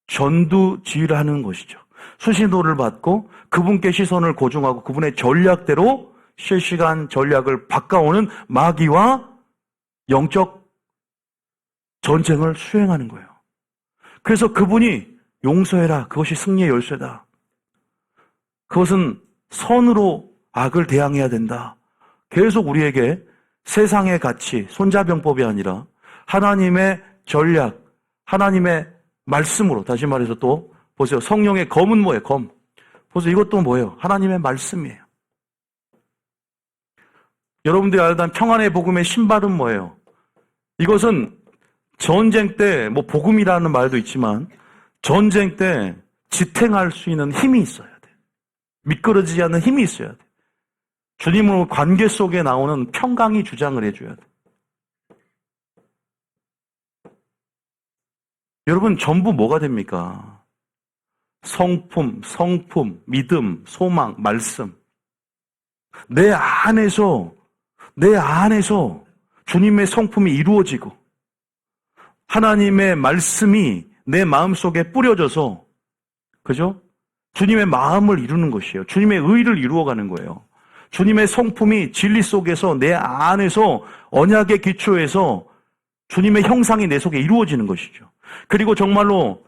전두 지휘를 하는 것이죠. 수신호를 받고 그분께 시선을 고정하고 그분의 전략대로 실시간 전략을 바꿔오는 마귀와 영적 전쟁을 수행하는 거예요. 그래서 그분이 용서해라. 그것이 승리의 열쇠다. 그것은 선으로 악을 대항해야 된다. 계속 우리에게 세상의 가치, 손자병법이 아니라 하나님의 전략, 하나님의 말씀으로, 다시 말해서 또 보세요. 성령의 검은 뭐예요? 검. 보세요. 이것도 뭐예요? 하나님의 말씀이에요. 여러분들이 알던 평안의 복음의 신발은 뭐예요? 이것은 전쟁 때, 복음이라는 말도 있지만 전쟁 때 지탱할 수 있는 힘이 있어야 돼. 미끄러지지 않는 힘이 있어야 돼. 주님으로 관계 속에 나오는 평강이 주장을 해줘야 돼. 여러분, 전부 뭐가 됩니까? 성품, 믿음, 소망, 말씀. 내 안에서 주님의 성품이 이루어지고 하나님의 말씀이 내 마음속에 뿌려져서, 그죠? 주님의 마음을 이루는 것이에요. 주님의 의를 이루어가는 거예요. 주님의 성품이 진리 속에서 내 안에서 언약의 기초에서 주님의 형상이 내 속에 이루어지는 것이죠. 그리고 정말로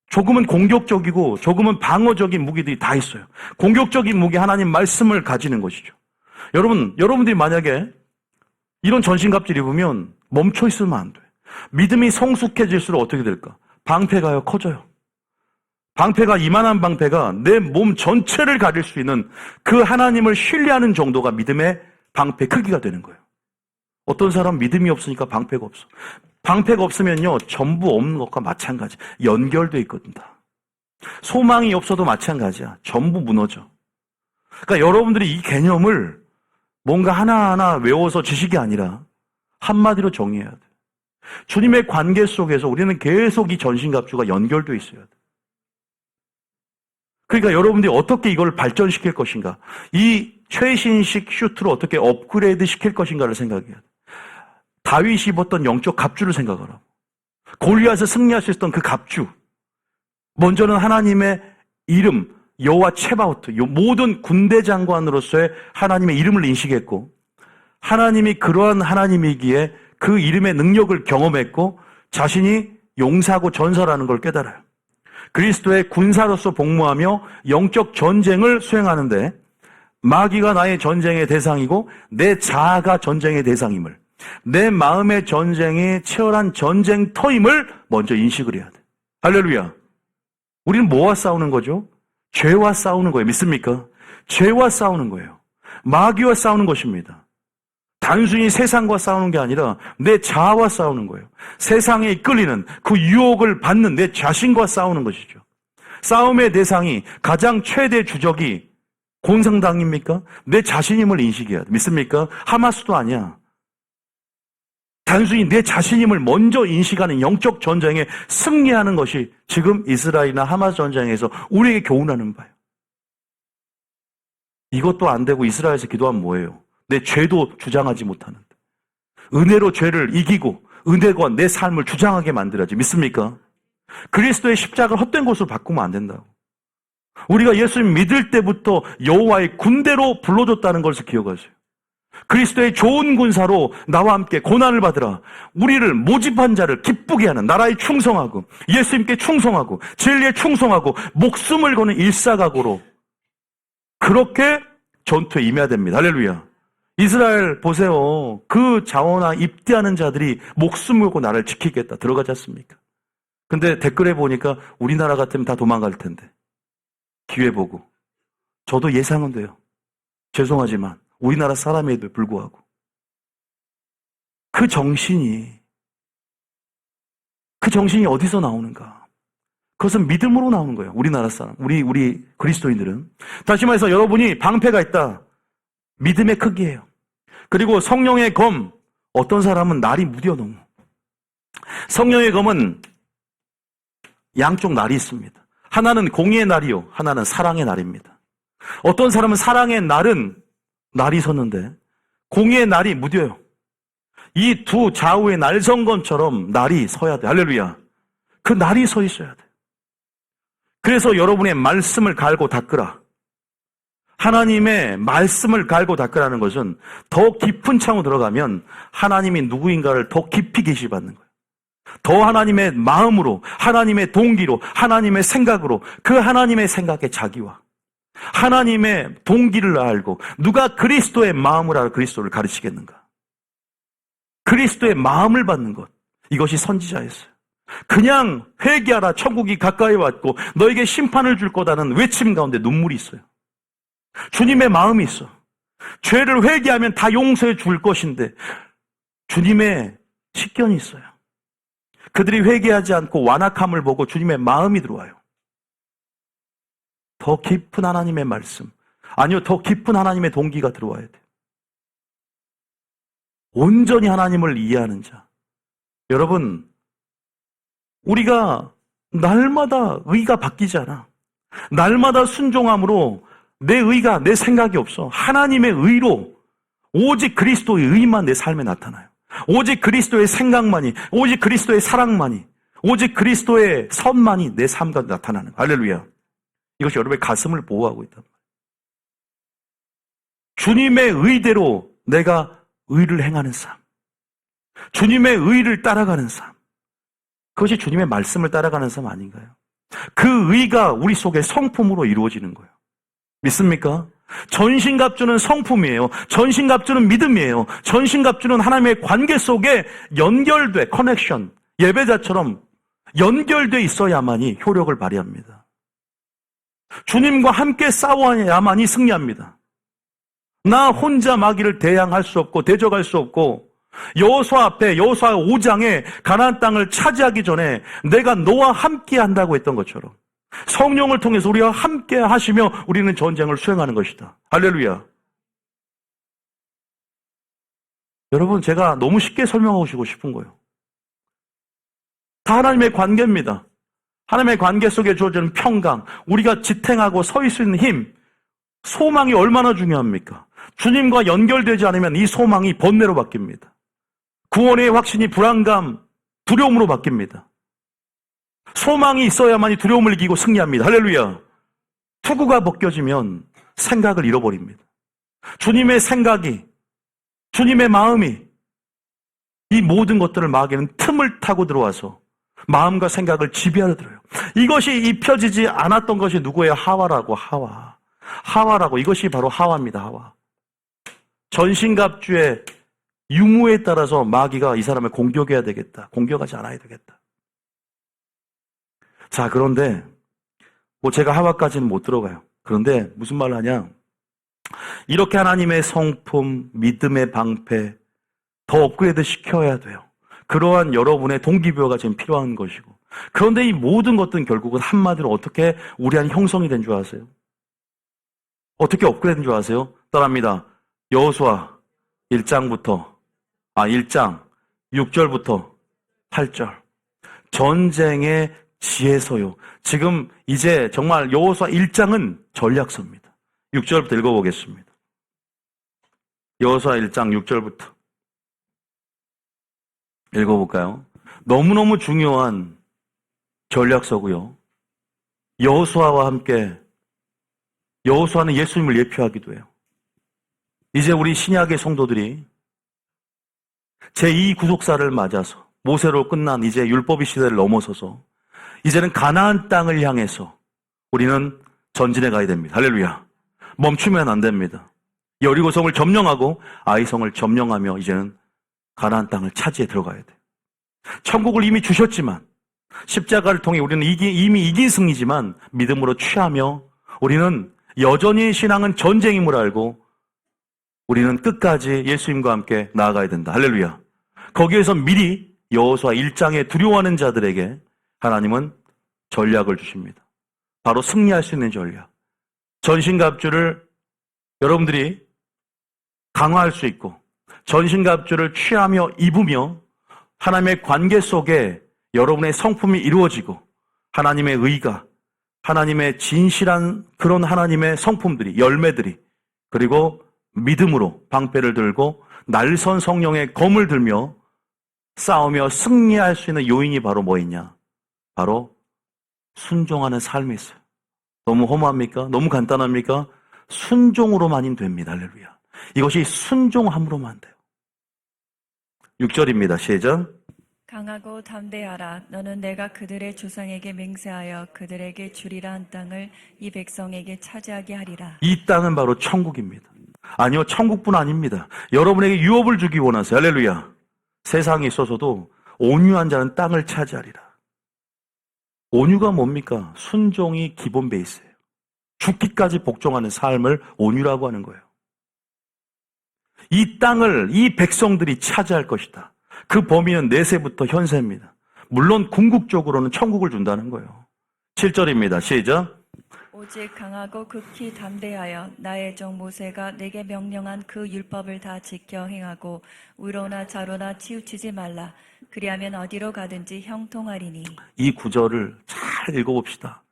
조금은 공격적이고 조금은 방어적인 무기들이 다 있어요. 공격적인 무기 하나님 말씀을 가지는 것이죠. 여러분들이 만약에 이런 전신갑주를 입으면 멈춰 있으면 안 돼. 믿음이 성숙해질수록 어떻게 될까? 방패가요, 커져요. 방패가, 이만한 방패가 내 몸 전체를 가릴 수 있는 그 하나님을 신뢰하는 정도가 믿음의 방패 크기가 되는 거예요. 어떤 사람 믿음이 없으니까 방패가 없어. 방패가 없으면요, 전부 없는 것과 마찬가지. 연결돼 있거든, 다. 소망이 없어도 마찬가지야. 전부 무너져. 그러니까 여러분들이 이 개념을 뭔가 하나하나 외워서 지식이 아니라 한마디로 정의해야 돼. 주님의 관계 속에서 우리는 계속 이 전신갑주가 연결돼 있어야 돼. 그러니까 여러분들이 어떻게 이걸 발전시킬 것인가, 이 최신식 슈트로 어떻게 업그레이드 시킬 것인가를 생각해야 돼. 다윗이 입었던 영적 갑주를 생각하라고. 골리앗을 승리할 수 있었던 그 갑주. 먼저는 하나님의 이름, 여호와 체바오트, 모든 군대 장관으로서의 하나님의 이름을 인식했고, 하나님이 그러한 하나님이기에 그 이름의 능력을 경험했고, 자신이 용사하고 전사라는 걸 깨달아요. 그리스도의 군사로서 복무하며 영적 전쟁을 수행하는데, 마귀가 나의 전쟁의 대상이고 내 자아가 전쟁의 대상임을, 내 마음의 전쟁이 치열한 전쟁터임을 먼저 인식을 해야 돼. 할렐루야. 우리는 뭐와 싸우는 거죠? 죄와 싸우는 거예요. 믿습니까? 죄와 싸우는 거예요. 마귀와 싸우는 것입니다. 단순히 세상과 싸우는 게 아니라 내 자아와 싸우는 거예요. 세상에 이끌리는 그 유혹을 받는 내 자신과 싸우는 것이죠. 싸움의 대상이, 가장 최대 주적이 공산당입니까? 내 자신임을 인식해야 돼. 믿습니까? 하마스도 아니야. 단순히 내 자신임을 먼저 인식하는 영적 전쟁에 승리하는 것이 지금 이스라엘이나 하마스 전쟁에서 우리에게 교훈하는 바예요. 이것도 안 되고 이스라엘에서 기도하면 뭐예요? 내 죄도 주장하지 못하는데. 은혜로 죄를 이기고 은혜가 내 삶을 주장하게 만들어야지. 믿습니까? 그리스도의 십자가를 헛된 것으로 바꾸면 안 된다고. 우리가 예수님 믿을 때부터 여호와의 군대로 불러줬다는 것을 기억하세요. 그리스도의 좋은 군사로 나와 함께 고난을 받으라. 우리를 모집한 자를 기쁘게 하는, 나라에 충성하고 예수님께 충성하고 진리에 충성하고 목숨을 거는 일사각오로 그렇게 전투에 임해야 됩니다. 할렐루야. 이스라엘 보세요. 그 자원아 입대하는 자들이 목숨을 걸고 나를 지키겠다 들어가지 않습니까? 근데 댓글에 보니까 우리나라 같으면 다 도망갈 텐데. 기회 보고. 저도 예상은 돼요. 죄송하지만 우리나라 사람에도 불구하고 그 정신이 어디서 나오는가? 그것은 믿음으로 나오는 거예요. 우리나라 사람, 우리 그리스도인들은. 다시 말해서 여러분이 방패가 있다. 믿음의 크기예요. 그리고 성령의 검, 어떤 사람은 날이 무뎌 너무. 성령의 검은 양쪽 날이 있습니다. 하나는 공의의 날이요, 하나는 사랑의 날입니다. 어떤 사람은 사랑의 날이 섰는데 공의의 날이 무뎌요. 이 두 좌우의 날성검처럼 날이 서야 돼. 할렐루야. 그 날이 서 있어야 돼. 그래서 여러분의 말씀을 갈고 닦으라. 하나님의 말씀을 갈고 닦으라는 것은 더 깊은 창으로 들어가면 하나님이 누구인가를 더 깊이 계시받는 거예요. 더 하나님의 마음으로, 하나님의 동기로, 하나님의 생각으로, 그 하나님의 생각의 자기와 하나님의 동기를 알고 누가 그리스도의 마음을 알아 그리스도를 가르치겠는가? 그리스도의 마음을 받는 것, 이것이 선지자였어요. 그냥 회개하라, 천국이 가까이 왔고 너에게 심판을 줄 거다는 외침 가운데 눈물이 있어요. 주님의 마음이 있어. 죄를 회개하면 다 용서해 줄 것인데 주님의 식견이 있어요. 그들이 회개하지 않고 완악함을 보고 주님의 마음이 들어와요. 더 깊은 하나님의 말씀, 아니요, 더 깊은 하나님의 동기가 들어와야 돼요. 온전히 하나님을 이해하는 자. 여러분, 우리가 날마다 의가 바뀌지 않아. 날마다 순종함으로 내 의가, 내 생각이 없어. 하나님의 의로, 오직 그리스도의 의만 내 삶에 나타나요. 오직 그리스도의 생각만이, 오직 그리스도의 사랑만이, 오직 그리스도의 선만이 내 삶 가운데 나타나는 거예요. 할렐루야. 이것이 여러분의 가슴을 보호하고 있단 말이에요. 주님의 의대로 내가 의를 행하는 삶, 주님의 의를 따라가는 삶, 그것이 주님의 말씀을 따라가는 삶 아닌가요? 그 의가 우리 속에 성품으로 이루어지는 거예요. 믿습니까? 전신갑주는 성품이에요. 전신갑주는 믿음이에요. 전신갑주는 하나님의 관계 속에 연결돼, 커넥션, 예배자처럼 연결돼 있어야만이 효력을 발휘합니다. 주님과 함께 싸워야만이 승리합니다. 나 혼자 마귀를 대항할 수 없고 대적할 수 없고, 여호수아 앞에, 여호수아 5장에 가나안 땅을 차지하기 전에 내가 너와 함께 한다고 했던 것처럼 성령을 통해서 우리와 함께 하시며 우리는 전쟁을 수행하는 것이다. 할렐루야. 여러분, 제가 너무 쉽게 설명하고 싶은 거예요. 다 하나님의 관계입니다. 하나님의 관계 속에 주어지는 평강, 우리가 지탱하고 서 있을 수 있는 힘, 소망이 얼마나 중요합니까? 주님과 연결되지 않으면 이 소망이 번뇌로 바뀝니다. 구원의 확신이 불안감, 두려움으로 바뀝니다. 소망이 있어야만이 두려움을 이기고 승리합니다. 할렐루야. 투구가 벗겨지면 생각을 잃어버립니다. 주님의 생각이, 주님의 마음이 이 모든 것들을 마귀는 틈을 타고 들어와서 마음과 생각을 지배하려 들어요. 이것이 입혀지지 않았던 것이 누구예요? 하와라고. 하와라고. 이것이 바로 하와입니다. 하와. 전신갑주의 유무에 따라서 마귀가 이 사람을 공격해야 되겠다. 공격하지 않아야 되겠다. 자, 그런데 제가 하와까지는 못 들어가요. 그런데 무슨 말을 하냐? 이렇게 하나님의 성품, 믿음의 방패 더 업그레이드 시켜야 돼요. 그러한 여러분의 동기부여가 지금 필요한 것이고. 그런데 이 모든 것들은 결국은 한마디로 어떻게 우리 안 형성이 된 줄 아세요? 어떻게 업그레이드 된 줄 아세요? 따라합니다. 여호수아 1장 6절부터 8절. 전쟁의 지혜서요. 지금 이제 정말 여호수아 1장은 전략서입니다. 6절부터 읽어보겠습니다. 여호수아 1장 6절부터 읽어볼까요? 너무너무 중요한 전략서고요. 여호수아와 함께, 여호수아는 예수님을 예표하기도 해요. 이제 우리 신약의 성도들이 제2 구속사를 맞아서 모세로 끝난 이제 율법의 시대를 넘어서서 이제는 가나안 땅을 향해서 우리는 전진해 가야 됩니다. 할렐루야. 멈추면 안 됩니다. 여리고성을 점령하고 아이성을 점령하며 이제는 가나안 땅을 차지해 들어가야 돼요. 천국을 이미 주셨지만 십자가를 통해 우리는 이미 이긴 승리지만 믿음으로 취하며 우리는 여전히 신앙은 전쟁임을 알고 우리는 끝까지 예수님과 함께 나아가야 된다. 할렐루야. 거기에서 미리 여호수아 1장에 두려워하는 자들에게 하나님은 전략을 주십니다. 바로 승리할 수 있는 전략. 전신갑주를 여러분들이 강화할 수 있고 전신갑주를 취하며 입으며 하나님의 관계 속에 여러분의 성품이 이루어지고 하나님의 의가, 하나님의 진실한 그런 하나님의 성품들이, 열매들이, 그리고 믿음으로 방패를 들고 날선 성령의 검을 들며 싸우며 승리할 수 있는 요인이 바로 뭐 있냐? 바로 순종하는 삶이 있어요. 너무 험합니까? 너무 간단합니까? 순종으로만이 됩니다. 할렐루야. 이것이 순종함으로만 돼요. 6절입니다. 시작. 강하고 담대하라. 너는 내가 그들의 조상에게 맹세하여 그들에게 주리라 한 땅을 이 백성에게 차지하게 하리라. 이 땅은 바로 천국입니다. 아니요, 천국뿐 아닙니다. 여러분에게 유업을 주기 원하세요. 할렐루야. 세상에 있어서도 온유한 자는 땅을 차지하리라. 온유가 뭡니까? 순종이 기본 베이스예요. 죽기까지 복종하는 삶을 온유라고 하는 거예요. 이 땅을 이 백성들이 차지할 것이다. 그 범위는 내세부터 현세입니다. 물론 궁극적으로는 천국을 준다는 거예요. 7절입니다. 시작. 오직 강하고 극히 담대하여 나의 종 모세가 내게 명령한 그 율법을 다 지켜 행하고 우로나 좌로나 치우치지 말라. 그리하면 어디로 가든지 형통하리니. 이 구절을 잘 읽어봅시다.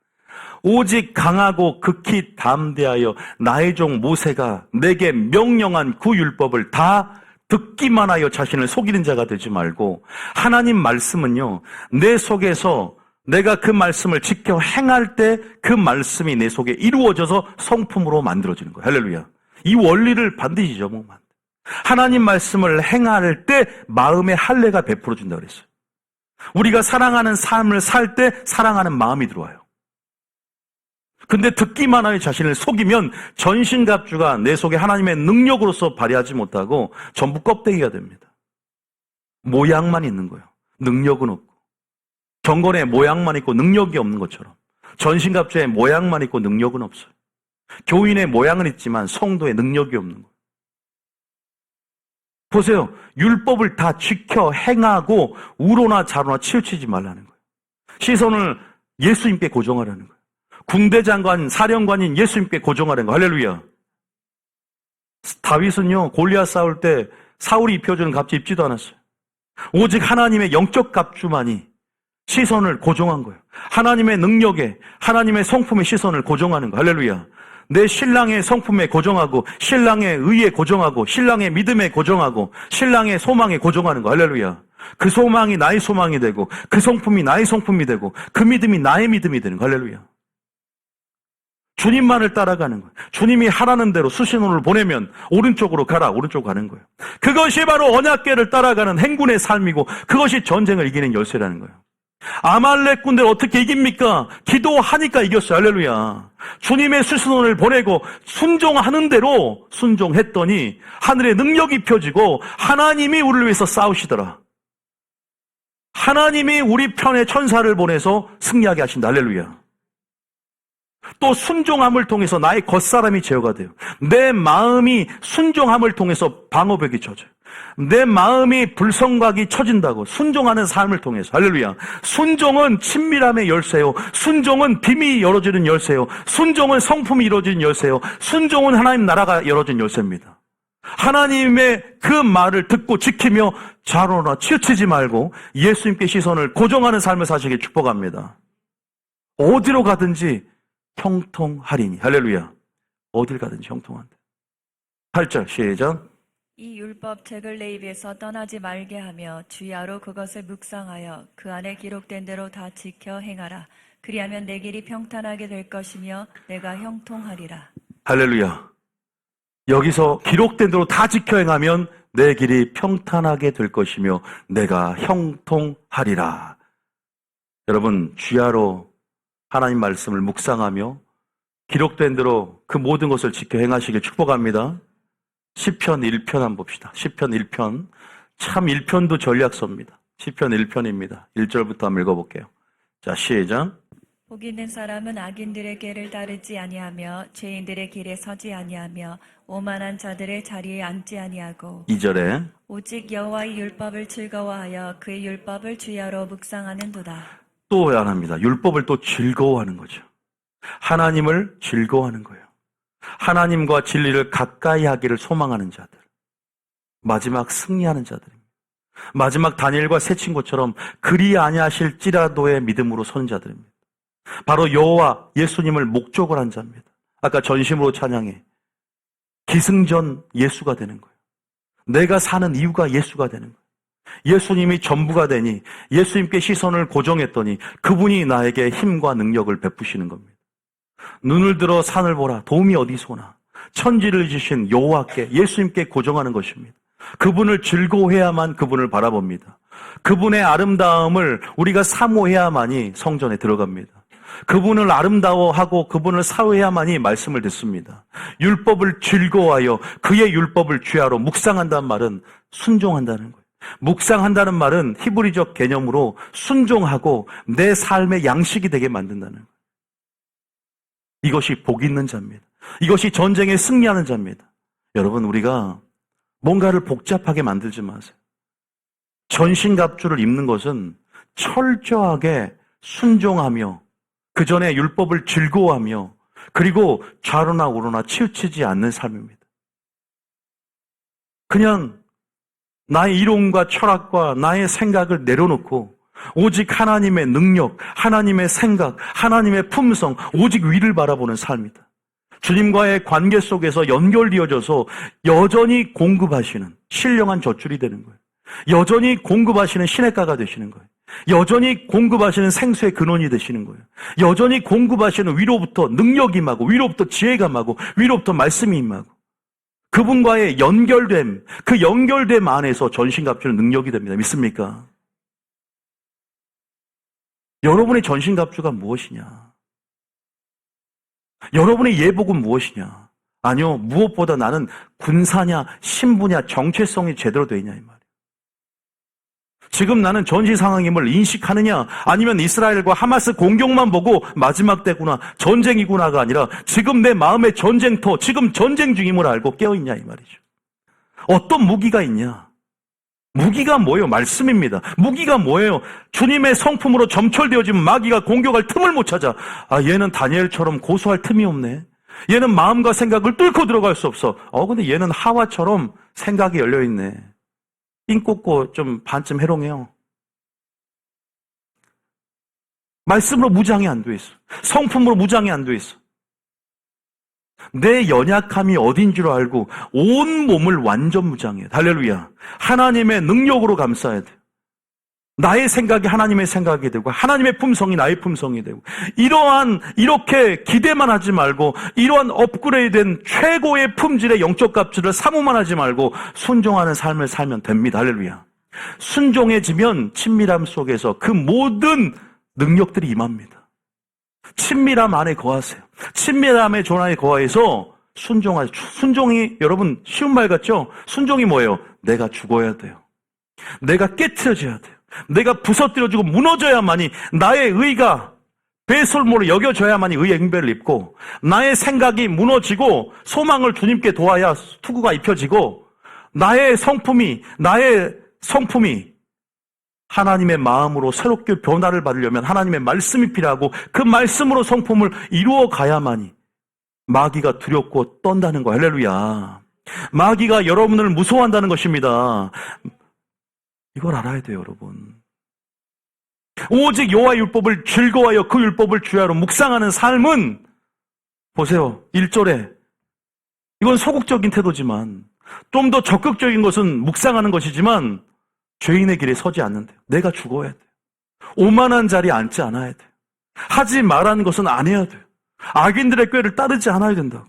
오직 강하고 극히 담대하여 나의 종 모세가 내게 명령한 그 율법을 다 듣기만 하여 자신을 속이는 자가 되지 말고 하나님 말씀은요, 내 속에서 내가 그 말씀을 지켜 행할 때 그 말씀이 내 속에 이루어져서 성품으로 만들어지는 거예요. 할렐루야. 이 원리를 반드시 잊어먹으면 안 돼요. 하나님 말씀을 행할 때 마음의 할례가 베풀어진다 그랬어요. 우리가 사랑하는 삶을 살 때 사랑하는 마음이 들어와요. 근데 듣기만 하여 자신을 속이면 전신갑주가 내 속에 하나님의 능력으로서 발휘하지 못하고 전부 껍데기가 됩니다. 모양만 있는 거예요. 능력은 없고. 경건의 모양만 있고 능력이 없는 것처럼 전신갑주의 모양만 있고 능력은 없어요. 교인의 모양은 있지만 성도의 능력이 없는 거예요. 보세요. 율법을 다 지켜 행하고 우로나 좌로나 치우치지 말라는 거예요. 시선을 예수님께 고정하라는 거예요. 군대장관, 사령관인 예수님께 고정하라는 거예요. 할렐루야. 다윗은요, 골리앗 싸울 때 사울이 입혀주는 값지 입지도 않았어요. 오직 하나님의 영적 갑주만이 시선을 고정한 거예요. 하나님의 능력에, 하나님의 성품의 시선을 고정하는 거예요. 할렐루야. 내 신랑의 성품에 고정하고, 신랑의 의에 고정하고, 신랑의 믿음에 고정하고, 신랑의 소망에 고정하는 거. 할렐루야. 그 소망이 나의 소망이 되고, 그 성품이 나의 성품이 되고, 그 믿음이 나의 믿음이 되는 거. 할렐루야. 주님만을 따라가는 거예요. 주님이 하라는 대로 수신호를 보내면 오른쪽으로 가라, 오른쪽으로 가는 거예요. 그것이 바로 언약궤를 따라가는 행군의 삶이고, 그것이 전쟁을 이기는 열쇠라는 거예요. 아말렉 군대를 어떻게 이깁니까? 기도하니까 이겼어요. 할렐루야. 주님의 수신호를 보내고 순종하는 대로 순종했더니 하늘의 능력이 펴지고 하나님이 우리를 위해서 싸우시더라. 하나님이 우리 편에 천사를 보내서 승리하게 하신다. 할렐루야. 또 순종함을 통해서 나의 겉사람이 제어가 돼요. 내 마음이 순종함을 통해서 방어벽이 쳐져요. 내 마음이 불성각이 쳐진다고 순종하는 삶을 통해서. 할렐루야. 순종은 친밀함의 열쇠요. 순종은 비밀이 열어지는 열쇠요. 순종은 성품이 이루어지는 열쇠요. 순종은 하나님 나라가 열어진 열쇠입니다. 하나님의 그 말을 듣고 지키며 좌로나 치우치지 말고 예수님께 시선을 고정하는 삶을 사시길 축복합니다. 어디로 가든지 형통하리니. 할렐루야. 어딜 가든지 형통한다. 8절 시작. 이 율법책을 내 입에서 떠나지 말게 하며 주야로 그것을 묵상하여 그 안에 기록된 대로 다 지켜 행하라. 그리하면 내 길이 평탄하게 될 것이며 내가 형통하리라. 할렐루야. 여기서 기록된 대로 다 지켜 행하면 내 길이 평탄하게 될 것이며 내가 형통하리라. 여러분, 주야로 하나님 말씀을 묵상하며 기록된 대로 그 모든 것을 지켜 행하시길 축복합니다. 시편 1편 한번 봅시다. 시편 1편. 참 1편도 전략서입니다. 시편 1편입니다. 1절부터 한번 읽어볼게요. 자, 시작. 복 있는 사람은 악인들의 길을 따르지 아니하며 죄인들의 길에 서지 아니하며 오만한 자들의 자리에 앉지 아니하고 2절에 오직 여호와의 율법을 즐거워하여 그의 율법을 주야로 묵상하는도다. 또 왜 안 합니다. 율법을 또 즐거워하는 거죠. 하나님을 즐거워하는 거예요. 하나님과 진리를 가까이 하기를 소망하는 자들. 마지막 승리하는 자들입니다. 마지막 다니엘과 세 친구처럼 그리 아니하실지라도의 믿음으로 선 자들입니다. 바로 여호와 예수님을 목적으로 한 자입니다. 아까 전심으로 찬양해. 기승전 예수가 되는 거예요. 내가 사는 이유가 예수가 되는 거예요. 예수님이 전부가 되니 예수님께 시선을 고정했더니 그분이 나에게 힘과 능력을 베푸시는 겁니다. 눈을 들어 산을 보라. 도움이 어디서 오나. 천지를 지신 여호와께 예수님께 고정하는 것입니다. 그분을 즐거워해야만 그분을 바라봅니다. 그분의 아름다움을 우리가 사모해야만이 성전에 들어갑니다. 그분을 아름다워하고 그분을 사모해야만이 말씀을 듣습니다. 율법을 즐거워하여 그의 율법을 주야로 묵상한다는 말은 순종한다는 거예요. 묵상한다는 말은 히브리적 개념으로 순종하고 내 삶의 양식이 되게 만든다는 거예요. 이것이 복 있는 자입니다. 이것이 전쟁에 승리하는 자입니다. 여러분, 우리가 뭔가를 복잡하게 만들지 마세요. 전신갑주를 입는 것은 철저하게 순종하며 그 전에 율법을 즐거워하며 그리고 좌로나 우로나 치우치지 않는 삶입니다. 그냥 나의 이론과 철학과 나의 생각을 내려놓고 오직 하나님의 능력, 하나님의 생각, 하나님의 품성, 오직 위를 바라보는 삶이다. 주님과의 관계 속에서 연결되어져서 여전히 공급하시는 신령한 젖줄이 되는 거예요. 여전히 공급하시는 시냇가가 되시는 거예요. 여전히 공급하시는 생수의 근원이 되시는 거예요. 여전히 공급하시는 위로부터 능력이 임하고 위로부터 지혜가 임하고 위로부터 말씀이 임하고 그분과의 연결됨, 그 연결됨 안에서 전신갑주는 능력이 됩니다. 믿습니까? 여러분의 전신갑주가 무엇이냐? 여러분의 예복은 무엇이냐? 아니요, 무엇보다 나는 군사냐, 신부냐, 정체성이 제대로 되어 있냐 이 말이에요. 지금 나는 전시 상황임을 인식하느냐, 아니면 이스라엘과 하마스 공격만 보고 마지막 때구나, 전쟁이구나가 아니라 지금 내 마음의 전쟁터, 지금 전쟁 중임을 알고 깨어있냐 이 말이죠. 어떤 무기가 있냐? 무기가 뭐예요? 말씀입니다. 무기가 뭐예요? 주님의 성품으로 점철되어지면 마귀가 공격할 틈을 못 찾아. 아, 얘는 다니엘처럼 고소할 틈이 없네. 얘는 마음과 생각을 뚫고 들어갈 수 없어. 근데 얘는 하와처럼 생각이 열려있네. 삥 꽂고 좀 반쯤 해롱해요. 말씀으로 무장이 안 돼 있어. 성품으로 무장이 안 돼 있어. 내 연약함이 어딘 줄 알고 온 몸을 완전 무장해요. 할렐루야. 하나님의 능력으로 감싸야 돼요. 나의 생각이 하나님의 생각이 되고 하나님의 품성이 나의 품성이 되고 이렇게 기대만 하지 말고 이러한 업그레이드된 최고의 품질의 영적 값들을 사모만 하지 말고 순종하는 삶을 살면 됩니다. 할렐루야. 순종해지면 친밀함 속에서 그 모든 능력들이 임합니다. 친밀함 안에 거하세요. 친밀함의 존 안에 거하여서 순종하세요. 순종이 여러분 쉬운 말 같죠? 순종이 뭐예요? 내가 죽어야 돼요. 내가 깨트려져야 돼요. 내가 부서뜨려지고 무너져야만이 나의 의가 배설물로 여겨져야만이 의의 응배를 입고 나의 생각이 무너지고 소망을 주님께 도와야 투구가 입혀지고 나의 성품이 하나님의 마음으로 새롭게 변화를 받으려면 하나님의 말씀이 필요하고 그 말씀으로 성품을 이루어 가야만이 마귀가 두렵고 떤다는 거. 할렐루야. 마귀가 여러분을 무서워한다는 것입니다. 이걸 알아야 돼요, 여러분. 오직 여호와의 율법을 즐거워하여 그 율법을 주야로 묵상하는 삶은 보세요. 1절에 이건 소극적인 태도지만 좀 더 적극적인 것은 묵상하는 것이지만 죄인의 길에 서지 않는데요. 내가 죽어야 돼요. 오만한 자리에 앉지 않아야 돼요. 하지 말라는 것은 안 해야 돼요. 악인들의 꾀를 따르지 않아야 된다고.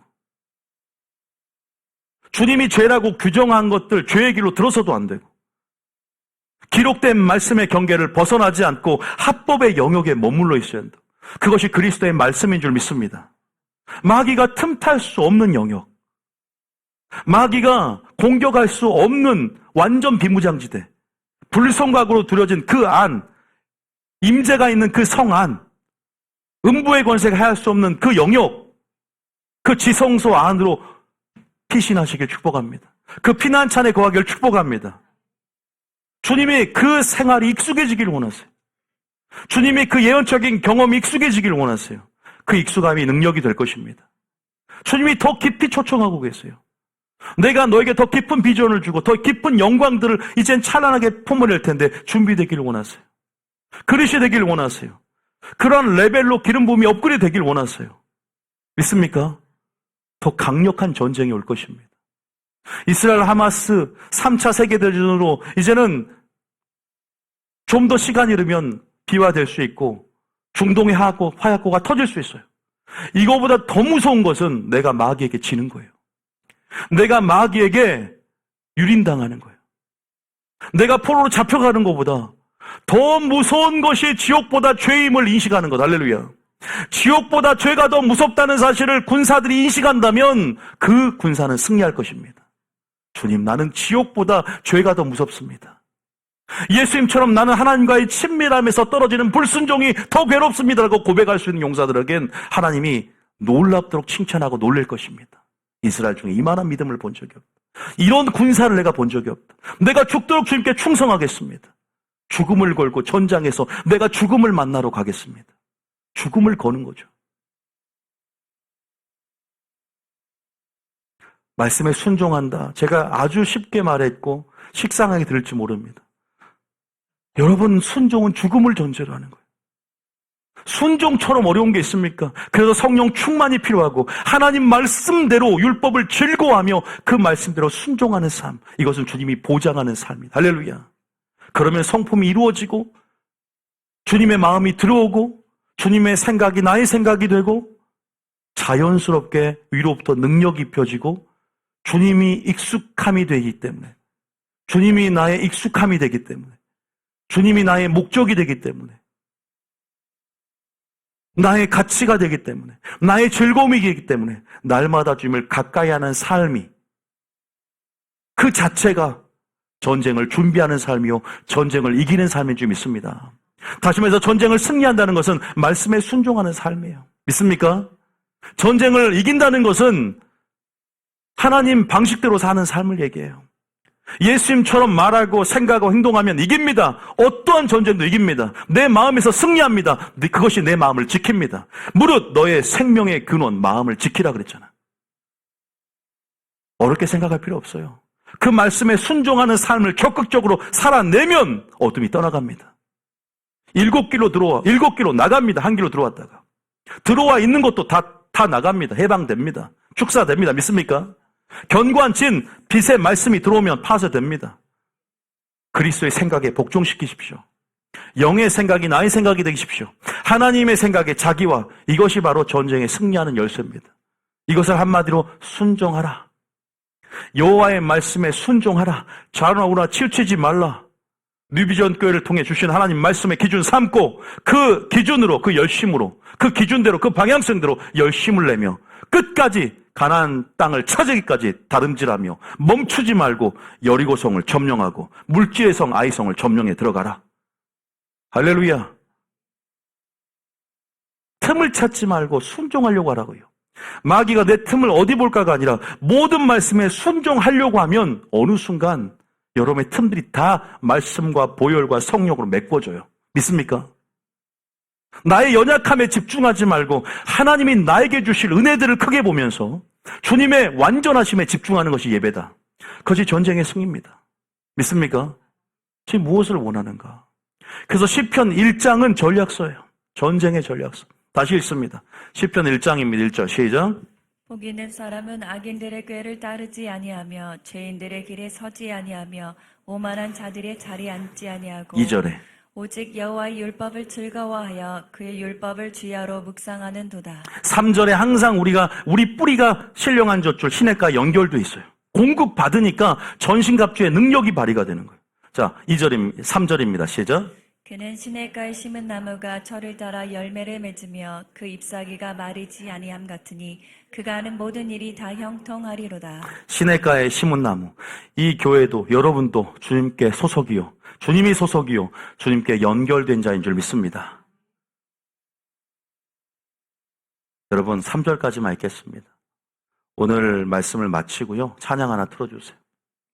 주님이 죄라고 규정한 것들 죄의 길로 들어서도 안 되고 기록된 말씀의 경계를 벗어나지 않고 합법의 영역에 머물러 있어야 한다. 그것이 그리스도의 말씀인 줄 믿습니다. 마귀가 틈탈 수 없는 영역, 마귀가 공격할 수 없는 완전 비무장지대, 불성각으로 두려진 그 안, 임재가 있는 그 성 안, 음부의 권세가 할 수 없는 그 영역, 그 지성소 안으로 피신하시길 축복합니다. 그 피난찬에 거하기를 축복합니다. 주님이 그 생활이 익숙해지기를 원하세요. 주님이 그 예언적인 경험이 익숙해지기를 원하세요. 그 익숙함이 능력이 될 것입니다. 주님이 더 깊이 초청하고 계세요. 내가 너에게 더 깊은 비전을 주고 더 깊은 영광들을 이젠 찬란하게 품어낼 텐데 준비되기를 원하세요. 그릇이 되기를 원하세요. 그런 레벨로 기름 부음이 업그레이드 되기를 원하세요. 믿습니까? 더 강력한 전쟁이 올 것입니다. 이스라엘 하마스 3차 세계대전으로 이제는 좀 더 시간이 흐르면 비화될 수 있고 중동의 화약고가 터질 수 있어요. 이거보다 더 무서운 것은 내가 마귀에게 지는 거예요. 내가 마귀에게 유린당하는 거예요. 내가 포로로 잡혀가는 것보다 더 무서운 것이 지옥보다 죄임을 인식하는 것. 할렐루야. 지옥보다 죄가 더 무섭다는 사실을 군사들이 인식한다면 그 군사는 승리할 것입니다. 주님, 나는 지옥보다 죄가 더 무섭습니다. 예수님처럼 나는 하나님과의 친밀함에서 떨어지는 불순종이 더 괴롭습니다라고 고백할 수 있는 용사들에겐 하나님이 놀랍도록 칭찬하고 놀랄 것입니다. 이스라엘 중에 이만한 믿음을 본 적이 없다. 이런 군사를 내가 본 적이 없다. 내가 죽도록 주님께 충성하겠습니다. 죽음을 걸고 전장에서 내가 죽음을 만나러 가겠습니다. 죽음을 거는 거죠. 말씀에 순종한다. 제가 아주 쉽게 말했고 식상하게 들을지 모릅니다. 여러분, 순종은 죽음을 전제로 하는 거예요. 순종처럼 어려운 게 있습니까? 그래서 성령 충만이 필요하고 하나님 말씀대로 율법을 즐거워하며 그 말씀대로 순종하는 삶, 이것은 주님이 보장하는 삶이다. 할렐루야. 그러면 성품이 이루어지고 주님의 마음이 들어오고 주님의 생각이 나의 생각이 되고 자연스럽게 위로부터 능력이 입혀지고 주님이 익숙함이 되기 때문에, 주님이 나의 익숙함이 되기 때문에, 주님이 나의 목적이 되기 때문에, 나의 가치가 되기 때문에, 나의 즐거움이 되기 때문에 날마다 주님을 가까이 하는 삶이, 그 자체가 전쟁을 준비하는 삶이요 전쟁을 이기는 삶인 줄 믿습니다. 다시 말해서 전쟁을 승리한다는 것은 말씀에 순종하는 삶이에요. 믿습니까? 전쟁을 이긴다는 것은 하나님 방식대로 사는 삶을 얘기해요. 예수님처럼 말하고 생각하고 행동하면 이깁니다. 어떠한 전쟁도 이깁니다. 내 마음에서 승리합니다. 그것이 내 마음을 지킵니다. 무릇 너의 생명의 근원 마음을 지키라 그랬잖아. 어렵게 생각할 필요 없어요. 그 말씀에 순종하는 삶을 적극적으로 살아내면 어둠이 떠나갑니다. 7길로 들어와, 7길로 나갑니다. 한 길로 들어왔다가. 들어와 있는 것도 다 나갑니다. 해방됩니다. 축사됩니다. 믿습니까? 견고한 진, 빛의 말씀이 들어오면 파쇄됩니다. 그리스도의 생각에 복종시키십시오. 영의 생각이 나의 생각이 되십시오. 하나님의 생각에 자기와, 이것이 바로 전쟁에 승리하는 열쇠입니다. 이것을 한마디로 순종하라. 여호와의 말씀에 순종하라. 좌우나 치우치지 말라. 뉴비전 교회를 통해 주신 하나님 말씀의 기준 삼고 그 기준으로, 그 열심으로, 그 기준대로, 그 방향성대로 열심을 내며 끝까지 가나안 땅을 차지기까지 다름질하며 멈추지 말고 여리고성을 점령하고 물지의 성 아이성을 점령해 들어가라. 할렐루야. 틈을 찾지 말고 순종하려고 하라고요. 마귀가 내 틈을 어디 볼까가 아니라 모든 말씀에 순종하려고 하면 어느 순간 여러분의 틈들이 다 말씀과 보혈과 성령으로 메꿔져요. 믿습니까? 나의 연약함에 집중하지 말고 하나님이 나에게 주실 은혜들을 크게 보면서 주님의 완전하심에 집중하는 것이 예배다. 그것이 전쟁의 승리입니다. 믿습니까? 지금 무엇을 원하는가? 그래서 시편 1장은 전략서예요. 전쟁의 전략서. 다시 읽습니다. 시편 1장입니다. 1절 시작. 복 있는 사람은 악인들의 꾀를 따르지 아니하며 죄인들의 길에 서지 아니하며 오만한 자들의 자리에 앉지 아니하고 2절에 오직 여호와의 율법을 즐거워하여 그의 율법을 주야로 묵상하는 도다. 3절에 항상 우리 뿌리가 신령한 젖줄 시냇가에 연결돼 있어요. 공급 받으니까 전신갑주의 능력이 발휘가 되는 거예요. 자, 3절입니다. 시작. 그는 시냇가에 심은 나무가 철을 따라 열매를 맺으며 그 잎사귀가 마르지 아니함 같으니 그가 하는 모든 일이 다 형통하리로다. 시냇가에 심은 나무. 이 교회도 여러분도 주님께 소속이요, 주님이 소속이요, 주님께 연결된 자인 줄 믿습니다. 여러분 3절까지만 읽겠습니다. 오늘 말씀을 마치고요, 찬양 하나 틀어주세요.